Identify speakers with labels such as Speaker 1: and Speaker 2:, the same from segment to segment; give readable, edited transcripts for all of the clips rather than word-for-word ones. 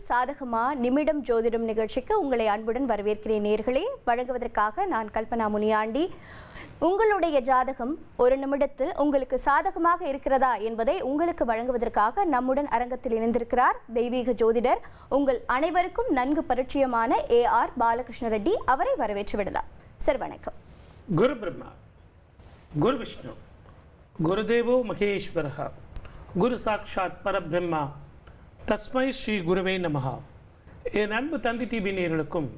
Speaker 1: சாதகமா நிமிடம் ஜோதிடம் நிகழ்ச்சிக்கு உங்களை அன்புடன் வரவேற்கிறேன் நேயர்களே. வழங்குவதற்காக நான் கல்பனா முனியாண்டி. உங்களுடைய ஜாதகம் ஒரு நிமிடத்தில் உங்களுக்கு சாதகமாக இருக்கிறதா என்பதை உங்களுக்கு வழங்குவதற்காக நம்முடன் அரங்கத்தில் இணைந்திருக்கிறார் தெய்வீக ஜோதிடர், உங்கள் அனைவருக்கும் நன்கு பரிச்சயமான AR பாலகிருஷ்ண ரெட்டி. அவரை வரவேற்று விடலாம். சார் வணக்கம்.
Speaker 2: குரு பிரம்மா, குரு விஷ்ணு, குருதேவோ மகேஸ்வரஹ, குரு சாட்சாத் பரபிரம்மா, தஸ்மை ஸ்ரீ குருவே நமஹா. என் அன்பு தந்தி டிவி நேயர்களுக்கும்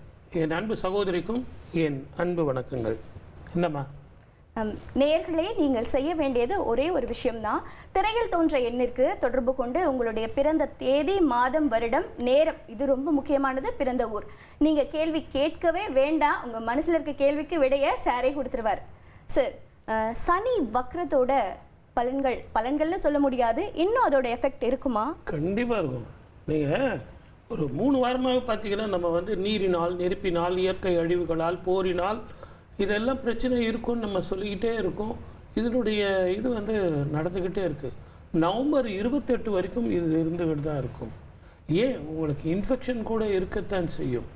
Speaker 2: என் அன்பு சகோதரிக்கும் என் அன்பு வணக்கங்கள். என்னம்மா
Speaker 1: நேயர்களே, நீங்கள் செய்ய வேண்டியது ஒரே ஒரு விஷயம்தான். திரையில் தோன்ற எண்ணிற்கு தொடர்பு கொண்டு உங்களுடைய பிறந்த தேதி, மாதம், வருடம், நேரம், இது ரொம்ப முக்கியமானது, பிறந்த ஊர். நீங்க கேள்வி கேட்கவே வேண்டாம். உங்க மனசுல இருக்க கேள்விக்கு விடைய சாரே கொடுத்துருவார். சார், சனி வக்ரத்தோட பலன்கள்னு சொல்ல முடியாது, இன்னும் அதோட எஃபெக்ட் இருக்குமா?
Speaker 2: கண்டிப்பாக இருக்கும். நீங்கள் ஒரு 3 வாரமாக பார்த்தீங்கன்னா நம்ம நீரினால், நெருப்பினால், இயற்கை அழிவுகளால், போரினால் இதெல்லாம் பிரச்சனை இருக்கும்னு நம்ம சொல்லிக்கிட்டே இருக்கோம். இதனுடைய இது நடந்துக்கிட்டே இருக்குது. நவம்பர் 28 வரைக்கும் இது இருந்துக்கிட்டு தான் இருக்கும். ஏன் உங்களுக்கு இன்ஃபெக்ஷன் கூட இருக்கத்தான் செய்யும்.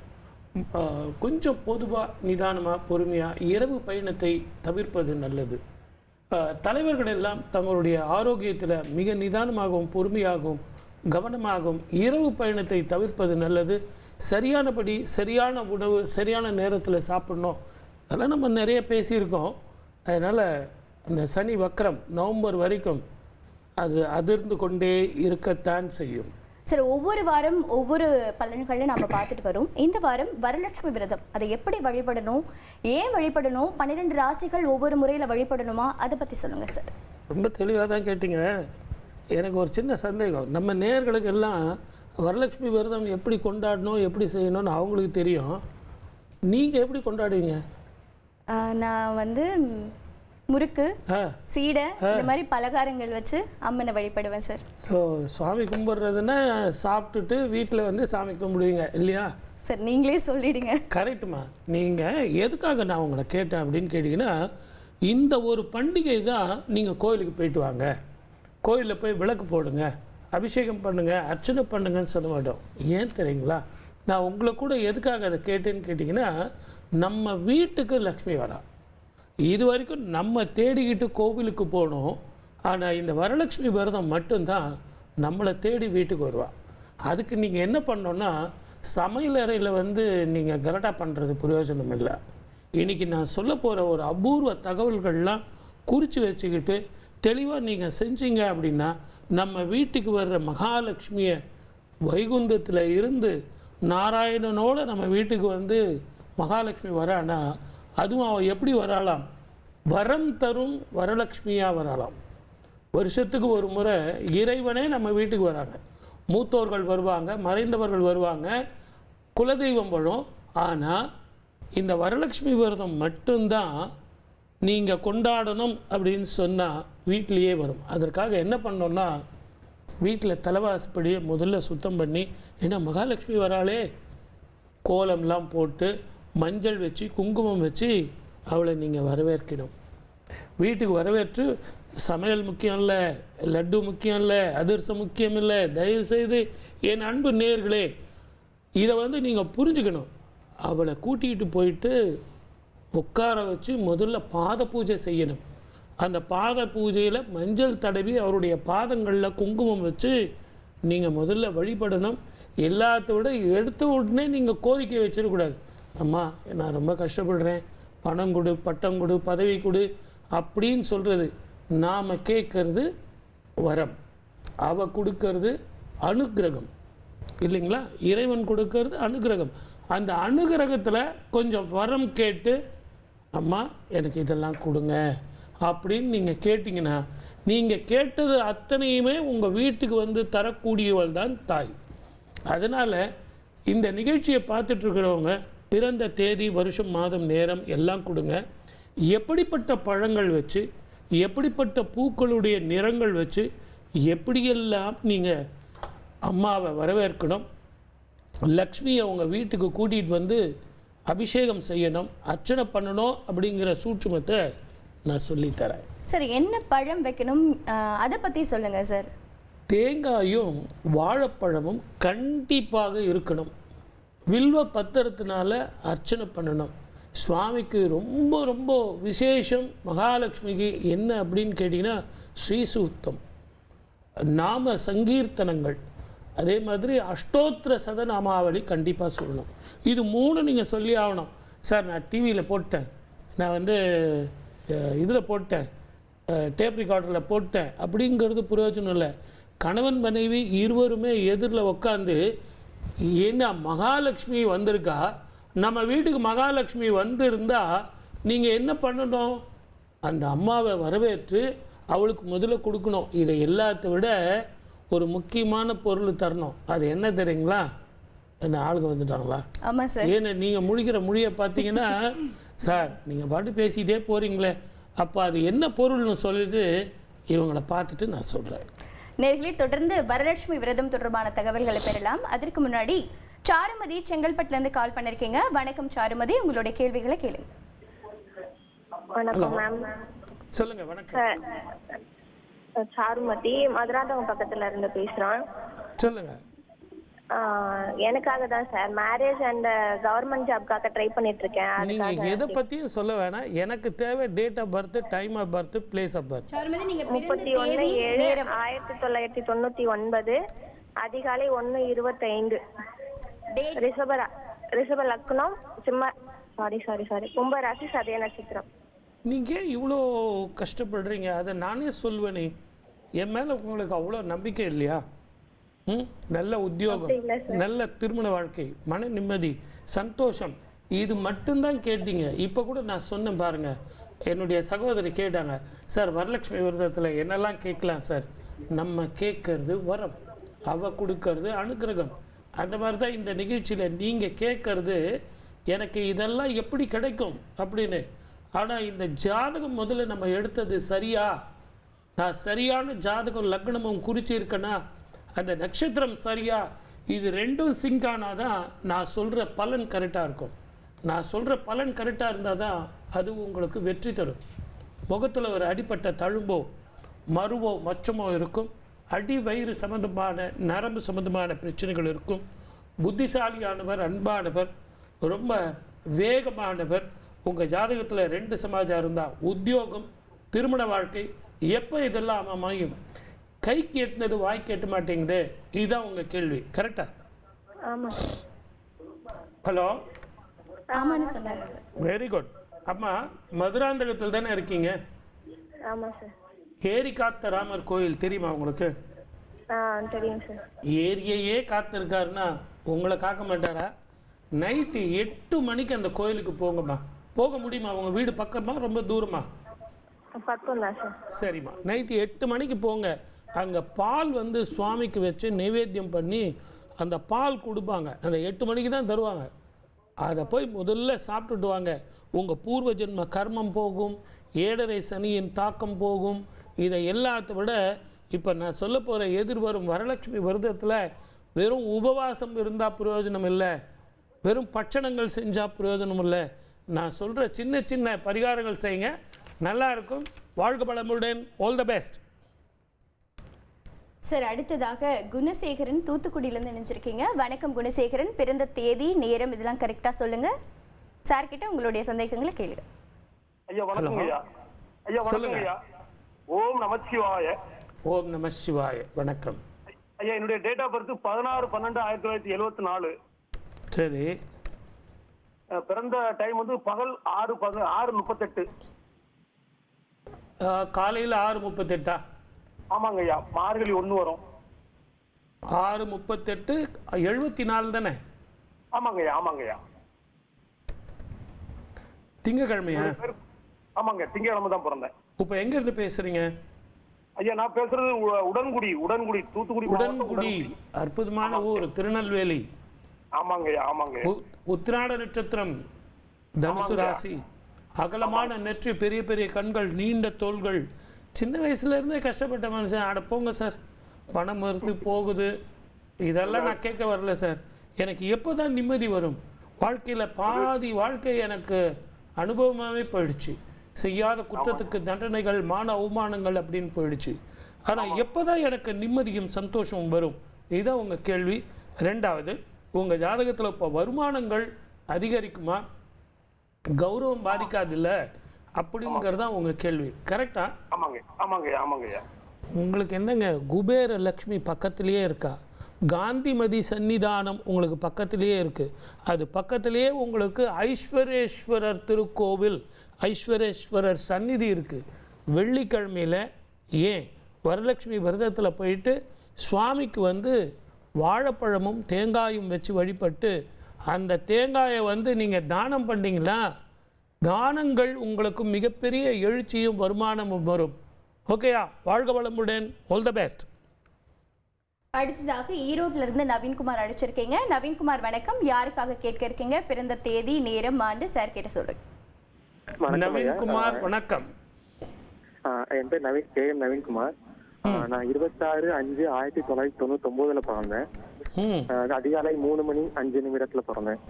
Speaker 2: கொஞ்சம் பொதுவாக நிதானமாக பொறுமையாக இரவு பயணத்தை தவிர்ப்பது நல்லது. தலைவர்கள் எல்லாம் தங்களுடைய ஆரோக்கியத்தில் மிக நிதானமாகவும் பொறுமையாகவும் கவனமாகவும் இரவு பயணத்தை தவிர்ப்பது நல்லது. சரியானபடி சரியான உணவு சரியான நேரத்தில் சாப்பிடணும். அதெல்லாம் நம்ம நிறைய பேசியிருக்கோம். அதனால் இந்த சனி வக்ரம் நவம்பர் வரைக்கும் அது அதிர்ந்து கொண்டே இருக்கத்தான் செய்யும்.
Speaker 1: சரி, ஒவ்வொரு வாரம் ஒவ்வொரு பலன்களை நம்ம பார்த்துட்டு வரோம். இந்த வாரம் வரலட்சுமி விரதம், அதை எப்படி வழிபடணும், ஏன் வழிபடணும், 12 ராசிகள் ஒவ்வொரு முறையில் வழிபடணுமா, அதை பற்றி சொல்லுங்கள் சார்.
Speaker 2: ரொம்ப தெளிவாக தான் கேட்டிங்க. எனக்கு ஒரு சின்ன சந்தேகம். நம்ம நேயர்களுக்கு எல்லாம் வரலட்சுமி விரதம் எப்படி கொண்டாடணும், எப்படி செய்யணும்னு அவங்களுக்கு தெரியும். நீங்கள் எப்படி கொண்டாடுவீங்க?
Speaker 1: நான் முறுக்கு, சீடை, இந்த மாதிரி பலகாரங்கள் வச்சு அம்மனை வழிபடுவேன் சார்.
Speaker 2: ஸோ சாமி கும்பிட்றதுன்னா சாப்பிட்டுட்டு வீட்டில் சாமி கும்பிடுவீங்க இல்லையா?
Speaker 1: சார் நீங்களே சொல்லிடுங்க.
Speaker 2: கரெக்டுமா. நீங்கள் எதுக்காக நான் உங்களை கேட்டேன் அப்படின்னு கேட்டிங்கன்னா, இந்த ஒரு பண்டிகை தான் நீங்கள் கோயிலுக்கு போயிட்டு வாங்க, கோயிலில் போய் விளக்கு போடுங்க, அபிஷேகம் பண்ணுங்கள், அர்ச்சனை பண்ணுங்கன்னு சொல்ல மாட்டோம். ஏன் தெரியுங்களா? நான் உங்களை கூட எதுக்காக அதை கேட்டேன்னு கேட்டிங்கன்னா, நம்ம வீட்டுக்கு லக்ஷ்மி வரா. இது வரைக்கும் நம்ம தேடிக்கிட்டு கோவிலுக்கு போகணும். ஆனால் இந்த வரலட்சுமி விரதம் மட்டும்தான் நம்மளை தேடி வீட்டுக்கு வருவா. அதுக்கு நீங்கள் என்ன பண்ணோன்னா, சமையல் அறையில் நீங்கள் கலட்டா பண்ணுறது பிரயோஜனம் இல்லை. இன்றைக்கி நான் சொல்ல போகிற ஒரு அபூர்வ தகவல்கள்லாம் குறித்து வச்சுக்கிட்டு தெளிவாக நீங்கள் செஞ்சீங்க அப்படின்னா, நம்ம வீட்டுக்கு வர்ற மகாலட்சுமியை வைகுந்தத்தில் இருந்து நாராயணனோடு நம்ம வீட்டுக்கு மகாலட்சுமி வரானா, அதுவும் அவள் எப்படி வரலாம்? வரம் தரும் வரலட்சுமியாக வரலாம். வருஷத்துக்கு ஒரு முறை இறைவனே நம்ம வீட்டுக்கு வராங்க. மூத்தோர்கள் வருவாங்க, மறைந்தவர்கள் வருவாங்க, குலதெய்வம் வரும். ஆனால் இந்த வரலட்சுமி விரதம் மட்டும்தான் நீங்கள் கொண்டாடணும் அப்படின்னு சொன்னால் வீட்டிலையே வரும். அதற்காக என்ன பண்ணோன்னா, வீட்டில் தலைவாசப்படியே முதல்ல சுத்தம் பண்ணி, ஏன்னா மகாலட்சுமி வராளே, கோலம்லாம் போட்டு மஞ்சள் வச்சு குங்குமம் வச்சு அவளை நீங்கள் வரவேற்கணும். வீட்டுக்கு வரவேற்று சமையல் முக்கியம் இல்லை, லட்டு முக்கியம் இல்லை, அதிரசம் முக்கியம் இல்லை. தயவுசெய்து என் அன்பு நேயர்களே, இதை நீங்கள் புரிஞ்சுக்கணும். அவளை கூட்டிகிட்டு போயிட்டு உட்கார வச்சு முதல்ல பாத பூஜை செய்யணும். அந்த பாத பூஜையில் மஞ்சள் தடவி அவருடைய பாதங்களில் குங்குமம் வச்சு நீங்கள் முதல்ல வழிபடணும். எல்லாத்த விட எடுத்த உடனே நீங்கள் கோரிக்கை வச்சிடக்கூடாது. அம்மா நான் ரொம்ப கஷ்டப்படுறேன், பணம் கொடு, பட்டம் கொடு, பதவி கொடு அப்படின்னு சொல்கிறது. நாம் கேட்கறது வரம், அவ கொடுக்கறது அனுக்கிரகம் இல்லைங்களா? இறைவன் கொடுக்கறது அனுக்கிரகம். அந்த அனுக்கிரகத்தில் கொஞ்சம் வரம் கேட்டு, அம்மா எனக்கு இதெல்லாம் கொடுங்க அப்படின்னு நீங்கள் கேட்டிங்கன்னா, நீங்கள் கேட்டது அத்தனையுமே உங்கள் வீட்டுக்கு தரக்கூடியவள் தான் தாய். அதனால் இந்த நிகழ்ச்சியை பார்த்துட்ருக்கிறவங்க பிறந்த தேதி, வருஷம், மாதம், நேரம் எல்லாம் கொடுங்க. எப்படிப்பட்ட பழங்கள் வச்சு, எப்படிப்பட்ட பூக்களுடைய நிறங்கள் வச்சு, எப்படியெல்லாம் நீங்கள் அம்மாவை வரவேற்கணும், லக்ஷ்மியை உங்கள் வீட்டுக்கு கூட்டிகிட்டு அபிஷேகம் செய்யணும், அர்ச்சனை பண்ணணும் அப்படிங்கிற சூட்சுமத்தை நான் சொல்லித்தரேன்.
Speaker 1: சார், என்ன பழம் வைக்கணும் அதை பற்றி சொல்லுங்கள் சார்.
Speaker 2: தேங்காயும் வாழைப்பழமும் கண்டிப்பாக இருக்கணும். வில்வ பத்திரத்தினால அர்ச்சனை பண்ணணும். சுவாமிக்கு ரொம்ப ரொம்ப விசேஷம். மகாலட்சுமிக்கு என்ன அப்படின்னு கேட்டிங்கன்னா ஸ்ரீசூக்தம், நாம சங்கீர்த்தனங்கள், அதே மாதிரி அஷ்டோத்திர சதநாமாவளி கண்டிப்பாக சொல்லணும். இது 3 நீங்கள் சொல்லி ஆகணும். சார் நான் டிவியில் போட்டேன், நான் வந்து இதில் போட்டேன், டேப் ரெக்கார்டரில் போட்டேன் அப்படிங்கிறது பிரயோஜனம் இல்லை. கணவன் மனைவி இருவருமே எதிரில் உட்காந்து, ஏன்னா மகாலட்சுமி வந்திருக்கா, நம்ம வீட்டுக்கு மகாலட்சுமி வந்திருந்தா நீங்கள் என்ன பண்ணணும்? அந்த அம்மாவை வரவேற்று அவளுக்கு முதல்ல கொடுக்கணும். இதை எல்லாத்த விட ஒரு முக்கியமான பொருள் தரணும். அது என்ன தெரியுங்களா? என்ன ஆளுங்க வந்துட்டாங்களா?
Speaker 1: ஆமாம் சார்.
Speaker 2: ஏன்னா நீங்கள் முடிக்கிற மொழியை பார்த்தீங்கன்னா சார் நீங்கள் பாட்டு பேசிகிட்டே போகிறீங்களே, அப்போ அது என்ன பொருள்னு சொல்லிட்டு இவங்களை பார்த்துட்டு நான் சொல்கிறேன்.
Speaker 1: நேர்களே, தொடர்ந்து வரலட்சுமி விரதம் தொடர்பான தகவல்களை பெறலாம். அதற்கு முன்னாடி சாருமதி செங்கல்பட்டுலேருந்து கால் பண்ணிருக்கீங்க. வணக்கம் சாருமதி, உங்களுடைய கேள்விகளை கேளுங்க.
Speaker 3: வணக்கம் மேம்.
Speaker 2: சொல்லுங்க. வணக்கம்.
Speaker 3: சாருமதி, மதுராந்தகம் பக்கத்துல இருந்து பேசுறேன்.
Speaker 2: சொல்லுங்க.
Speaker 3: எனக்காக தான் சார், மேரேஜ் அண்ட் கவர்மெண்ட் ஜாப்காக ட்ரை பண்ணிட்டு இருக்கேன்.
Speaker 2: நீங்க எதை பத்தியும் சொல்ல வேணாம். எனக்கு தேவை date of birth, time of birth, place of birth.
Speaker 1: Charumathi, நீங்க
Speaker 3: 31/7/1999 அதிகாலை 1:25 ரிஷப லக்னம், கும்பராசி, சதய நட்சத்திரம்.
Speaker 2: நீங்க இவ்வளோ கஷ்டப்படுறீங்க, அதை நானே சொல்வேனே. என் மேல உங்களுக்கு அவ்வளோ நம்பிக்கை இல்லையா? நல்ல உத்தியோகம், நல்ல திருமண வாழ்க்கை, மன நிம்மதி, சந்தோஷம், இது மட்டும்தான் கேட்டீங்க. இப்போ கூட நான் சொன்னேன் பாருங்க, என்னுடைய சகோதரி கேட்டாங்க, சார் வரலட்சுமி விரதத்தில் என்னெல்லாம் கேட்கலாம் சார்? நம்ம கேட்கறது வரம், அவ கொடுக்கறது அனுக்கிரகம். அந்த மாதிரி தான் இந்த நிகழ்ச்சியில் நீங்கள் கேட்கறது எனக்கு இதெல்லாம் எப்படி கிடைக்கும் அப்படின்னு. ஆனால் இந்த ஜாதகம் முதல்ல நம்ம எடுத்தது சரியா? நான் சரியான ஜாதகம் லக்னமும் குறிச்சிருக்கேன்னா, அந்த நட்சத்திரம் சரியா? இது ரெண்டும் சிங்க் ஆனால் தான் நான் சொல்கிற பலன் கரெக்டாக இருக்கும். நான் சொல்கிற பலன் கரெக்டாக இருந்தால் தான் அது உங்களுக்கு வெற்றி தரும். முகத்தில் ஒரு அடிப்பட்ட தழும்போ மருவோ மச்சமோ இருக்கும். அடி வயிறு சம்மந்தமான நரம்பு சம்மந்தமான பிரச்சனைகள் இருக்கும். புத்திசாலியானவர், அன்பானவர், ரொம்ப வேகமானவர். உங்கள் ஜாதகத்தில் 2 சமாஜம் இருந்தால் உத்தியோகம், திருமண வாழ்க்கை, எப்போ இதெல்லாம் அமையும்? கைக்கு எட்டினது வாய்க்கு எட்ட மாட்டேங்குது. இதுதான் உங்கள் கேள்வி, கரெக்டா? ஹலோ,
Speaker 1: ஆமான்னு சொன்னாங்க சார்.
Speaker 2: Very good. அம்மா, மதுராந்தகத்தில் தானே இருக்கீங்க?
Speaker 3: ஆமாம் சார்.
Speaker 2: ஏரி காத்த ராமர் கோயில் தெரியுமா உங்களுக்கு?
Speaker 3: தெரியும் சார்.
Speaker 2: ஏரியையே காத்திருக்காருன்னா உங்களை காக்க மாட்டாரா? நைட்டு 8 மணிக்கு அந்த கோயிலுக்கு போங்கம்மா. போக முடியுமா? உங்கள் வீடு பக்கமா ரொம்ப தூரமா?
Speaker 3: பக்கம் தான் சார்.
Speaker 2: சரிம்மா, நைட்டு 8 மணிக்கு போங்க. அங்கே பால் வந்து சுவாமிக்கு வச்சு நைவேத்தியம் பண்ணி அந்த பால் கொடுப்பாங்க. அந்த 8 மணிக்கு தான் தருவாங்க. அதை போய் முதல்ல சாப்பிட்டுட்டு வாங்க. உங்கள் பூர்வ ஜென்ம கர்மம் போகும், 7.5 சனியின் தாக்கம் போகும். இதை எல்லாத்த விட இப்போ நான் சொல்ல போகிற எதிர்வரும் வரலட்சுமி விரதத்தில் வெறும் உபவாசம் இருந்தால் பிரயோஜனம் இல்லை, வெறும் பட்சணங்கள் செஞ்சால் பிரயோஜனம் இல்லை. நான் சொல்கிற சின்ன சின்ன பரிகாரங்கள் செய்யுங்க, நல்லா இருக்கும். வாழ்க பலமுடன். All the best.
Speaker 1: சார், அடுத்ததாக குணசேகரன் தூத்துக்குடியிலேருந்து நினைச்சிருக்கீங்க. வணக்கம் குணசேகரன், பிறந்த தேதி, நேரம் இதெல்லாம் கரெக்டாக சொல்லுங்கள். சார் கிட்ட உங்களுடைய சந்தேகங்களை கேளுங்க.
Speaker 4: ஐயா வணக்கம் ஐயா. ஐயா வணக்கம் ஐயா. ஓம் நமச்சிவாய.
Speaker 2: ஓம் நம சிவாய. வணக்கம்
Speaker 4: ஐயா. என்னுடைய டேட் ஆஃப் பர்த் 16/12/1974.
Speaker 2: சரி.
Speaker 4: பிறந்த டைம் வந்து பகல் 6:38.
Speaker 2: காலையில் 6:38.
Speaker 4: ஆமாங்க ஐயா. மார்கழி 1 வரும்.
Speaker 2: 6:38 74 தானே?
Speaker 4: ஆமாங்க ஐயா. ஆமாங்க ஐயா.
Speaker 2: திங்கக்கிழமையா?
Speaker 4: ஆமாங்க, திங்கக்கிழமை தான் பிறந்தேன்.
Speaker 2: இப்போ எங்க இருந்து பேசுறீங்க?
Speaker 4: ஐயா நான் பேசுறது உடன்குடி தூத்துக்குடி.
Speaker 2: உடன்குடி அற்புதமான ஊர், திருநெல்வேலி.
Speaker 4: ஆமாங்க ஐயா. ஆமாங்க.
Speaker 2: உத்திராட நட்சத்திரம், தனுசு ராசி, அகலமான நெற்றி, பெரிய பெரிய கண்கள், நீண்ட தோள்கள். சின்ன வயசுல இருந்தே கஷ்டப்பட்ட மனுஷன். அட போங்க சார், பணம் மறுத்து போகுது, இதெல்லாம் நான் கேட்க வரல சார். எனக்கு எப்போதான் நிம்மதி வரும்? வாழ்க்கையில் பாதி வாழ்க்கை எனக்கு அனுபவமாகவே போயிடுச்சு. செய்யாத குற்றத்துக்கு தண்டனைகள், மான அவமானங்கள் அப்படின்னு போயிடுச்சு. ஆனால் எப்போ தான் எனக்கு நிம்மதியும் சந்தோஷமும் வரும்? இதுதான் உங்கள் கேள்வி. ரெண்டாவது, உங்கள் ஜாதகத்தில் இப்போ வருமானங்கள் அதிகரிக்குமா, கௌரவம் பாதிக்காதில்ல அப்படிங்கிறது தான் உங்கள் கேள்வி. கரெக்டா?
Speaker 4: ஆமாங்க ஆமாங்க ஆமாங்கய்யா.
Speaker 2: உங்களுக்கு என்னங்க, குபேர லக்ஷ்மி பக்கத்திலேயே இருக்கா, காந்திமதி சன்னிதானம் உங்களுக்கு பக்கத்திலேயே இருக்குது, அது பக்கத்திலேயே உங்களுக்கு ஐஸ்வரேஸ்வரர் திருக்கோவில், ஐஸ்வரேஸ்வரர் சந்நிதி இருக்குது. வெள்ளிக்கிழமையில் ஏன் வரலட்சுமி விரதத்தில் போயிட்டு சுவாமிக்கு வந்து வாழைப்பழமும் தேங்காயும் வச்சு வழிபட்டு அந்த தேங்காயை வந்து நீங்கள் தானம் பண்ணிங்களா, தானங்கள் உங்களுக்கு மிகப்பெரிய எழுச்சியும் வருமானமும் வரும். ஓகேயா? வாழ்க வளமுடன். All the best.
Speaker 1: அடுத்ததாக ஈரோட்ல இருந்து நவீன்குமார் அழைச்சிருக்கீங்க. நவீன்குமார் வணக்கம். யாருக்காக கேட்க இருக்கீங்க? பிறந்த தேதி, நேரம், ஆண்டு சார் கேட்ட சொல்லுங்க.
Speaker 2: நவீன்குமார் வணக்கம்.
Speaker 5: என் பேர் நவீன்குமார். நான் 26/5/1999 பிறந்தேன். அதிகாலை 3:05 பிறந்தேன்.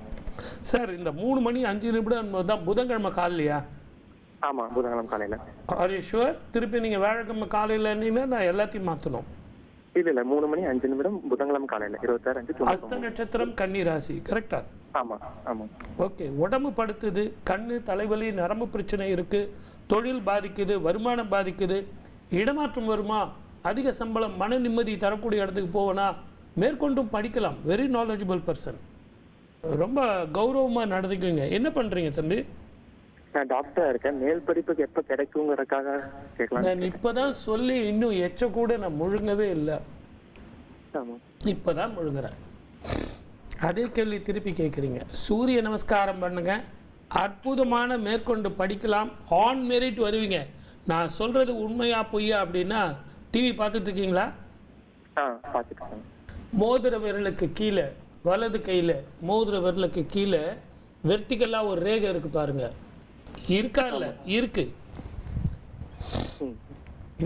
Speaker 2: சார், இந்த 3:05 தான் புதன்கிழமை காலையிலையா?
Speaker 5: ஆமா, புதன்கிழமை காலையில.
Speaker 2: Are you sure? திருப்பி நீங்கள் வியாழக்கிழமை காலையில் நான் எல்லாத்தையும் மாற்றணும்.
Speaker 5: இல்ல 3:05 புதன்கிழமை காலையில 26/5.
Speaker 2: அஸ்த நட்சத்திரம் கன்னி ராசி. கரெக்டா?
Speaker 5: ஆமா ஆமா.
Speaker 2: ஓகே. உடம்பு படுத்துது, கண்ணு, தலைவலி, நரம்பு பிரச்சனை இருக்கு, தொழில் பாதிக்குது, வருமானம் பாதிக்குது, இடமாற்றம் வருமா, அதிக சம்பளம், மன நிம்மதி தரக்கூடிய இடத்துக்கு போவேனா, மேற்கொண்டும் படிக்கலாம். Very knowledgeable person. ரொம்ப கௌரவமாக நடந்துக்குவீங்க. என்ன பண்ணுறீங்க தம்பி?
Speaker 5: நான் டாக்டரா இருக்கேன். மேல் படிப்புக்கு எப்போ கிடைக்குங்கிறதுக்காக கேட்கலாம்.
Speaker 2: நான் இப்போ தான் சொல்லி இன்னும் எச்ச கூட நான் முழுங்கவே இல்லை.
Speaker 5: ஆமா,
Speaker 2: இப்போ தான் முழுங்குறேன். அதே கேள்வி திருப்பி கேட்குறீங்க. சூரிய நமஸ்காரம் பண்ணுங்க, அற்புதமான மேற்கொண்டு படிக்கலாம், ஆன் மெரிட் வருவீங்க. நான் சொல்கிறது உண்மையா பொய்யா அப்படின்னா டிவி பார்த்துட்டு இருக்கீங்களா?
Speaker 5: பார்த்துட்டு.
Speaker 2: மோதிர விரலுக்கு கீழே, வலது கையில் மோதிர விரலுக்கு கீழே வெர்டிக்கலாக ஒரு ரேகை இருக்குது பாருங்க. இருக்கா? இல்லை, இருக்கு.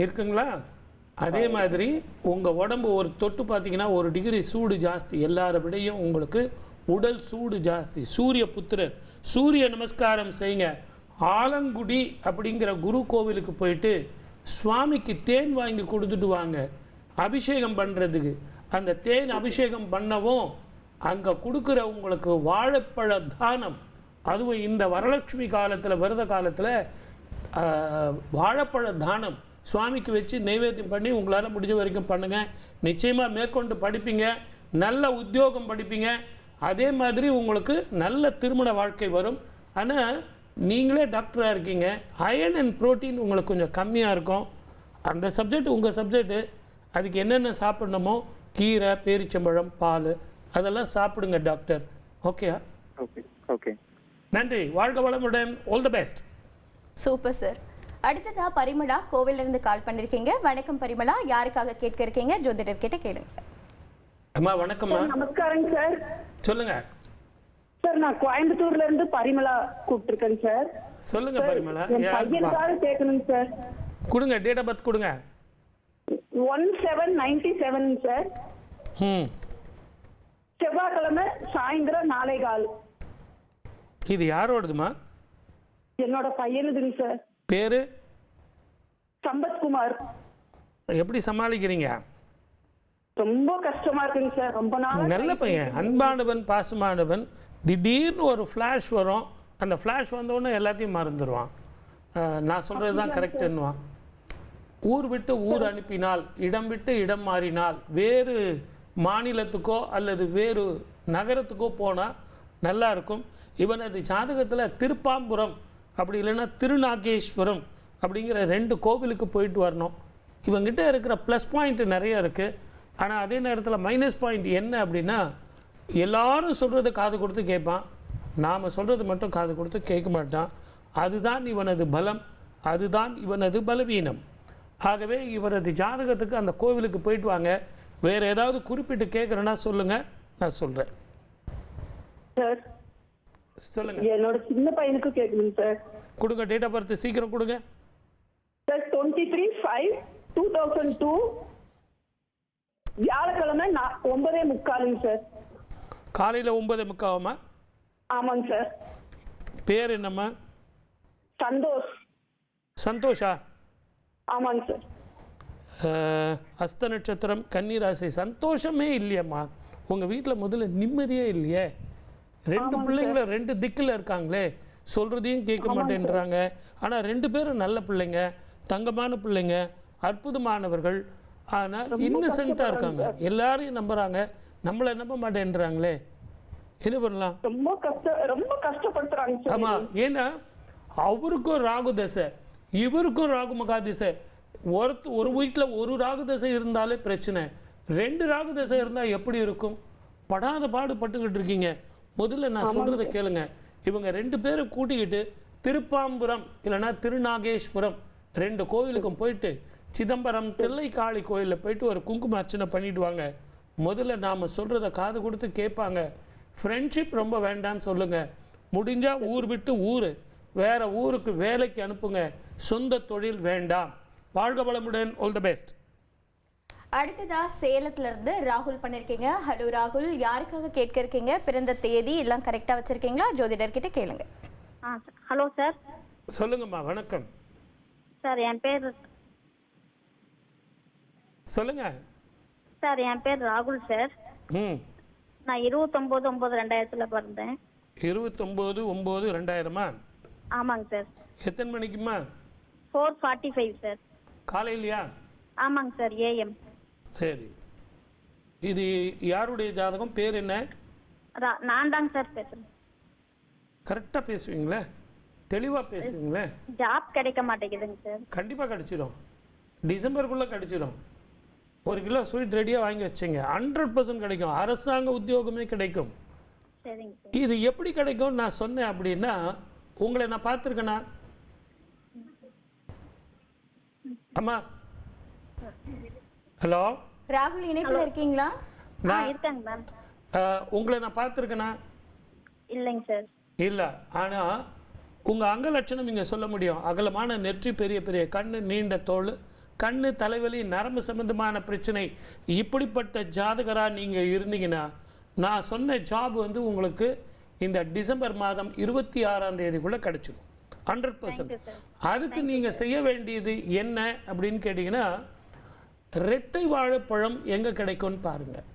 Speaker 2: இருக்குங்களா? அதே மாதிரி உங்கள் உடம்பு ஒரு தொட்டு பார்த்தீங்கன்னா 1 டிகிரி சூடு ஜாஸ்தி. எல்லாரை விடையும் உங்களுக்கு உடல் சூடு ஜாஸ்தி. சூரிய புத்திரர். சூரிய நமஸ்காரம் செய்யுங்க. ஆலங்குடி அப்படிங்கிற குரு கோவிலுக்கு போயிட்டு சுவாமிக்கு தேன் வாங்கி கொடுத்துட்டு வாங்க அபிஷேகம் பண்ணுறதுக்கு. அந்த தேன் அபிஷேகம் பண்ணவும் அங்கே கொடுக்குற உங்களுக்கு வாழைப்பழ தானம், அதுவும் இந்த வரலட்சுமி காலத்தில், விரத காலத்தில் வாழைப்பழ தானம் சுவாமிக்கு வச்சு நைவேத்தியம் பண்ணி உங்களால் முடிஞ்ச வரைக்கும் பண்ணுங்கள். நிச்சயமாக மேற்கொண்டு படிப்பீங்க, நல்ல உத்தியோகம் படிப்பீங்க. அதே மாதிரி உங்களுக்கு நல்ல திருமண வாழ்க்கை வரும். ஆனால் நீங்களே டாக்டராக இருக்கீங்க, அயன் அண்ட் புரோட்டீன் உங்களுக்கு கொஞ்சம் கம்மியாக இருக்கும். அந்த சப்ஜெக்ட் உங்கள் சப்ஜெக்டு. அதுக்கு என்னென்ன சாப்பிடணுமோ, கீரை, பேரிச்சம்பழம், பால், அதெல்லாம் சாப்பிடுங்க டாக்டர். ஓகே?
Speaker 5: Okay okay.
Speaker 2: நன்றி. வாழ்க வளமுடன். All the best.
Speaker 1: Super sir. அடுத்ததா பரிமளா கோவில்ல இருந்து கால் பண்ணிருக்கீங்க. வணக்கம் பரிமளா. யாருக்காக கேட்க இருக்கீங்க? ஜோதிடர் கிட்ட கேளுங்க.
Speaker 2: அம்மா வணக்கம்மா.
Speaker 6: நமஸ்காரங்க சார்.
Speaker 2: சொல்லுங்க
Speaker 6: சார், நான் கோயம்புத்தூர்ல இருந்து பரிமளா கூப்பிட்டுருக்கேன் சார்.
Speaker 2: சொல்லுங்க பரிமளா.
Speaker 6: பையனுக்காக கேட்கணுங்க சார்.
Speaker 2: கொடுங்க, டேட் ஆஃப் பர்த் கொடுங்க.
Speaker 6: 1797 சார். செவ்வாய்க்கிழமை சாயந்தரம் 4:15.
Speaker 2: இது யாரோடதுமா?
Speaker 6: என்னோட பையனுதுங்க சார்.
Speaker 2: பேரு?
Speaker 6: சம்பத்குமார்.
Speaker 2: எப்படி சமாளிக்கிறீங்க?
Speaker 6: ரொம்ப கஷ்டமா இருக்குங்க சார். ரொம்ப நாள்.
Speaker 2: நல்ல பையன், அன்பானவன், பாசமானவன். திடீர்னு ஒரு ஃப்ளாஷ் வரும். அந்த ஃப்ளாஷ் வந்தோடனே எல்லாத்தையும் மறந்துடுவான். நான் சொல்கிறது தான் கரெக்டுன்னுவான். ஊர் விட்டு ஊர் அனுப்பினால், இடம் விட்டு இடம் மாறினால், வேறு மாநிலத்துக்கோ அல்லது வேறு நகரத்துக்கோ போனால் நல்லா இருக்கும். இவனது ஜாதகத்தில் திருப்பாம்புரம் அப்படி இல்லைன்னா திருநாகேஸ்வரம் அப்படிங்கிற 2 கோவிலுக்கு போயிட்டு வரணும். இவங்கிட்ட இருக்கிற ப்ளஸ் பாயிண்ட் நிறைய இருக்குது. ஆனால் அதே நேரத்தில் மைனஸ் பாயிண்ட் என்ன அப்படின்னா, எல்லாரும் சொல்கிறது காது கொடுத்து கேட்பான், நாம் சொல்கிறது மட்டும் காது கொடுத்து கேட்க மாட்டான். அதுதான் இவனது பலம், அதுதான் இவனது பலவீனம். ஆகவே இவரது ஜாதகத்துக்கு அந்த கோவிலுக்கு போயிட்டு வாங்க. வேறு ஏதாவது குறிப்பிட்டு கேட்குறேன்னா சொல்லுங்கள், நான் சொல்கிறேன்.
Speaker 6: சார்
Speaker 2: சொல்லுங்க.
Speaker 6: என்னோட சின்ன பையனுக்கு கேட்கணும் சார்.
Speaker 2: கொடுங்க, டேட் ஆஃப் பர்த் சீக்கிரம் கொடுங்க.
Speaker 6: சார் 23/5/2002 வியாழக்கிழமை 9:45 சார்.
Speaker 2: காலையில் 9:45.
Speaker 6: ஆமாங்க சார்.
Speaker 2: பேர் என்னம்மா?
Speaker 6: சந்தோஷ்.
Speaker 2: சந்தோஷா?
Speaker 6: ஆமாங்க சார்.
Speaker 2: அஸ்த நட்சத்திரம் கன்னிராசி. சந்தோஷமே இல்லையம்மா உங்கள் வீட்டில், முதல்ல நிம்மதியே இல்லையே. 2 பிள்ளைங்கள 2 திக்கில் இருக்காங்களே, சொல்கிறதையும் கேட்க மாட்டேன்றாங்க. ஆனால் 2 பேரும் நல்ல பிள்ளைங்க, தங்கமான பிள்ளைங்க, அற்புதமானவர்கள். ஆனால் இன்னசென்ட்டாக இருக்காங்க, எல்லாரையும் நம்புகிறாங்க, நம்மளை நம்ப மாட்டேன்றாங்களே. என்ன பண்ணலாம்?
Speaker 6: ரொம்ப கஷ்டப்படுத்துறாங்க சார்.
Speaker 2: ஆமாம், ஏன்னா அவருக்கும் ராகு தசை, இவருக்கும் ராகு மகா திசை. ஒரு வீட்டில் ஒரு ராகு தசை இருந்தாலே பிரச்சனை, 2 ராகு தசை இருந்தால் எப்படி இருக்கும்? படாத பாடுபட்டுக்கிட்டு இருக்கீங்க. முதல்ல நான் சொல்கிறத கேளுங்க. இவங்க 2 பேரும் கூட்டிக்கிட்டு திருப்பாம்புரம் இல்லைன்னா திருநாகேஸ்வரம் 2 கோயிலுக்கும் போயிட்டு, சிதம்பரம் தில்லை காளி கோயிலில் போயிட்டு ஒரு குங்கும அர்ச்சனை பண்ணிட்டு வாங்க. முதல்ல நாம் சொல்கிறத காது கொடுத்து கேட்பாங்க. ஃப்ரெண்ட்ஷிப் ரொம்ப வேண்டான்னு சொல்லுங்கள். முடிஞ்சால் ஊர் விட்டு ஊர், வேறு ஊருக்கு வேலைக்கு அனுப்புங்க. சொந்த தொழில் வேண்டாம். வாழ்க வளமுடன். All the best.
Speaker 1: அடுத்ததா சேலத்துல இருந்து ராகுல் பண்ணிருக்கீங்க. ஹலோ ராகுல், யாருக்காக கேட்க இருக்கீங்க? பிறந்த தேதி எல்லாம் கரெக்டா வச்சிருக்கீங்களா? ஜோதிடர்கிட்ட கேளுங்க.
Speaker 3: Hello sir.
Speaker 2: சொல்லுங்கம்மா. வணக்கம்.
Speaker 3: சார் என் பேர்
Speaker 2: சொல்லுங்க.
Speaker 3: சார் என் பேர் ராகுல் சார். நான் 29/9/2000 பிறந்தேன்.
Speaker 2: 29/9/2000?
Speaker 3: ஆமாங்க சார்.
Speaker 2: எத்தனை மணிக்குமா?
Speaker 3: 4:45 சார்.
Speaker 2: காலையிலையா?
Speaker 3: ஆமாங்க சார், AM.
Speaker 2: சரி, இது யாருடைய ஜாதகம்? பேர் என்ன?
Speaker 3: நான் தாங்க சார் பேசுறேன்.
Speaker 2: கரெக்டாக பேசுவீங்களே, தெளிவாக பேசுவீங்களே.
Speaker 3: ஜாப் கிடைக்க மாட்டேங்குதுங்க சார்.
Speaker 2: கண்டிப்பாக கிடச்சிடும், டிசம்பருக்குள்ளே கிடச்சிடும். 1 கிலோ ஸ்வீட் ரெடியாக வாங்கி வச்சுங்க, 100% கிடைக்கும். அரசாங்க உத்தியோகமே கிடைக்கும்.
Speaker 3: சரிங்க சார்.
Speaker 2: இது எப்படி கிடைக்கும் நான் சொன்னேன் அப்படின்னா, உங்களை நான் பார்த்துருக்கேனா? அம்மா ஹலோ
Speaker 1: ராகுல் இணைப்பில் இருக்கீங்களா?
Speaker 3: இருக்காங்க மேம்.
Speaker 2: உங்களை நான் பார்த்துருக்கேனா?
Speaker 3: இல்லைங்க சார்.
Speaker 2: இல்லை. ஆனால் உங்கள் அங்க லட்சணம் இங்கே சொல்ல முடியும். அகலமான நெற்றி, பெரிய பெரிய கண்ணு, நீண்ட தோல், கண்ணு, தலைவலி, நரம்பு சம்பந்தமான பிரச்சனை, இப்படிப்பட்ட ஜாதகராக நீங்கள் இருந்தீங்கன்னா நான் சொன்ன ஜாப் வந்து உங்களுக்கு இந்த டிசம்பர் மாதம் 26ஆம் தேதிக்குள்ளே கிடச்சிடும். 100%. அதுக்கு நீங்கள் செய்ய வேண்டியது என்ன அப்படின்னு கேட்டிங்கன்னா, ரெட்டை வாழைப்பழம் எங்கே கிடைக்கும்னு பாருங்கள்.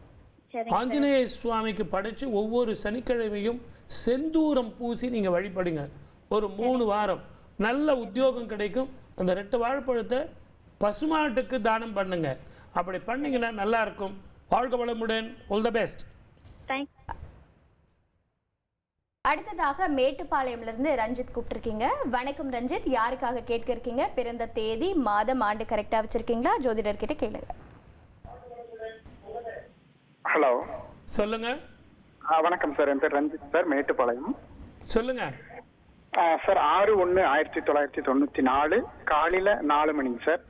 Speaker 2: ஆஞ்சநேய சுவாமிக்கு படைச்சு ஒவ்வொரு சனிக்கிழமையும் செந்தூரம் பூசி நீங்கள் வழிபடுங்க. ஒரு 3 வாரம் நல்ல உத்தியோகம் கிடைக்கும். அந்த ரெட்டை வாழைப்பழத்தை பசுமாட்டுக்கு தானம் பண்ணுங்க. அப்படி பண்ணீங்கன்னா நல்லா இருக்கும். வாழ்க வளமுடன். All the best.
Speaker 1: அடுத்ததாக மேட்டுப்பாளையம்ல இருந்து ரஞ்சித் கூப்பிட்டுருக்கீங்க. வணக்கம் ரஞ்சித், யாருக்காக கேட்க இருக்கீங்க? பிறந்த தேதி, மாதம், ஆண்டு கரெக்டா வச்சிருக்கீங்களா? ஜோதிடர்கிட்ட கேளுங்க.
Speaker 5: ஹலோ,
Speaker 2: சொல்லுங்க.
Speaker 5: வணக்கம் சார். என் பேர் ரஞ்சித் சார், மேட்டுப்பாளையம்.
Speaker 2: சொல்லுங்க
Speaker 5: சார். 6/1/1994 காலையில 4 மணிங்க சார்.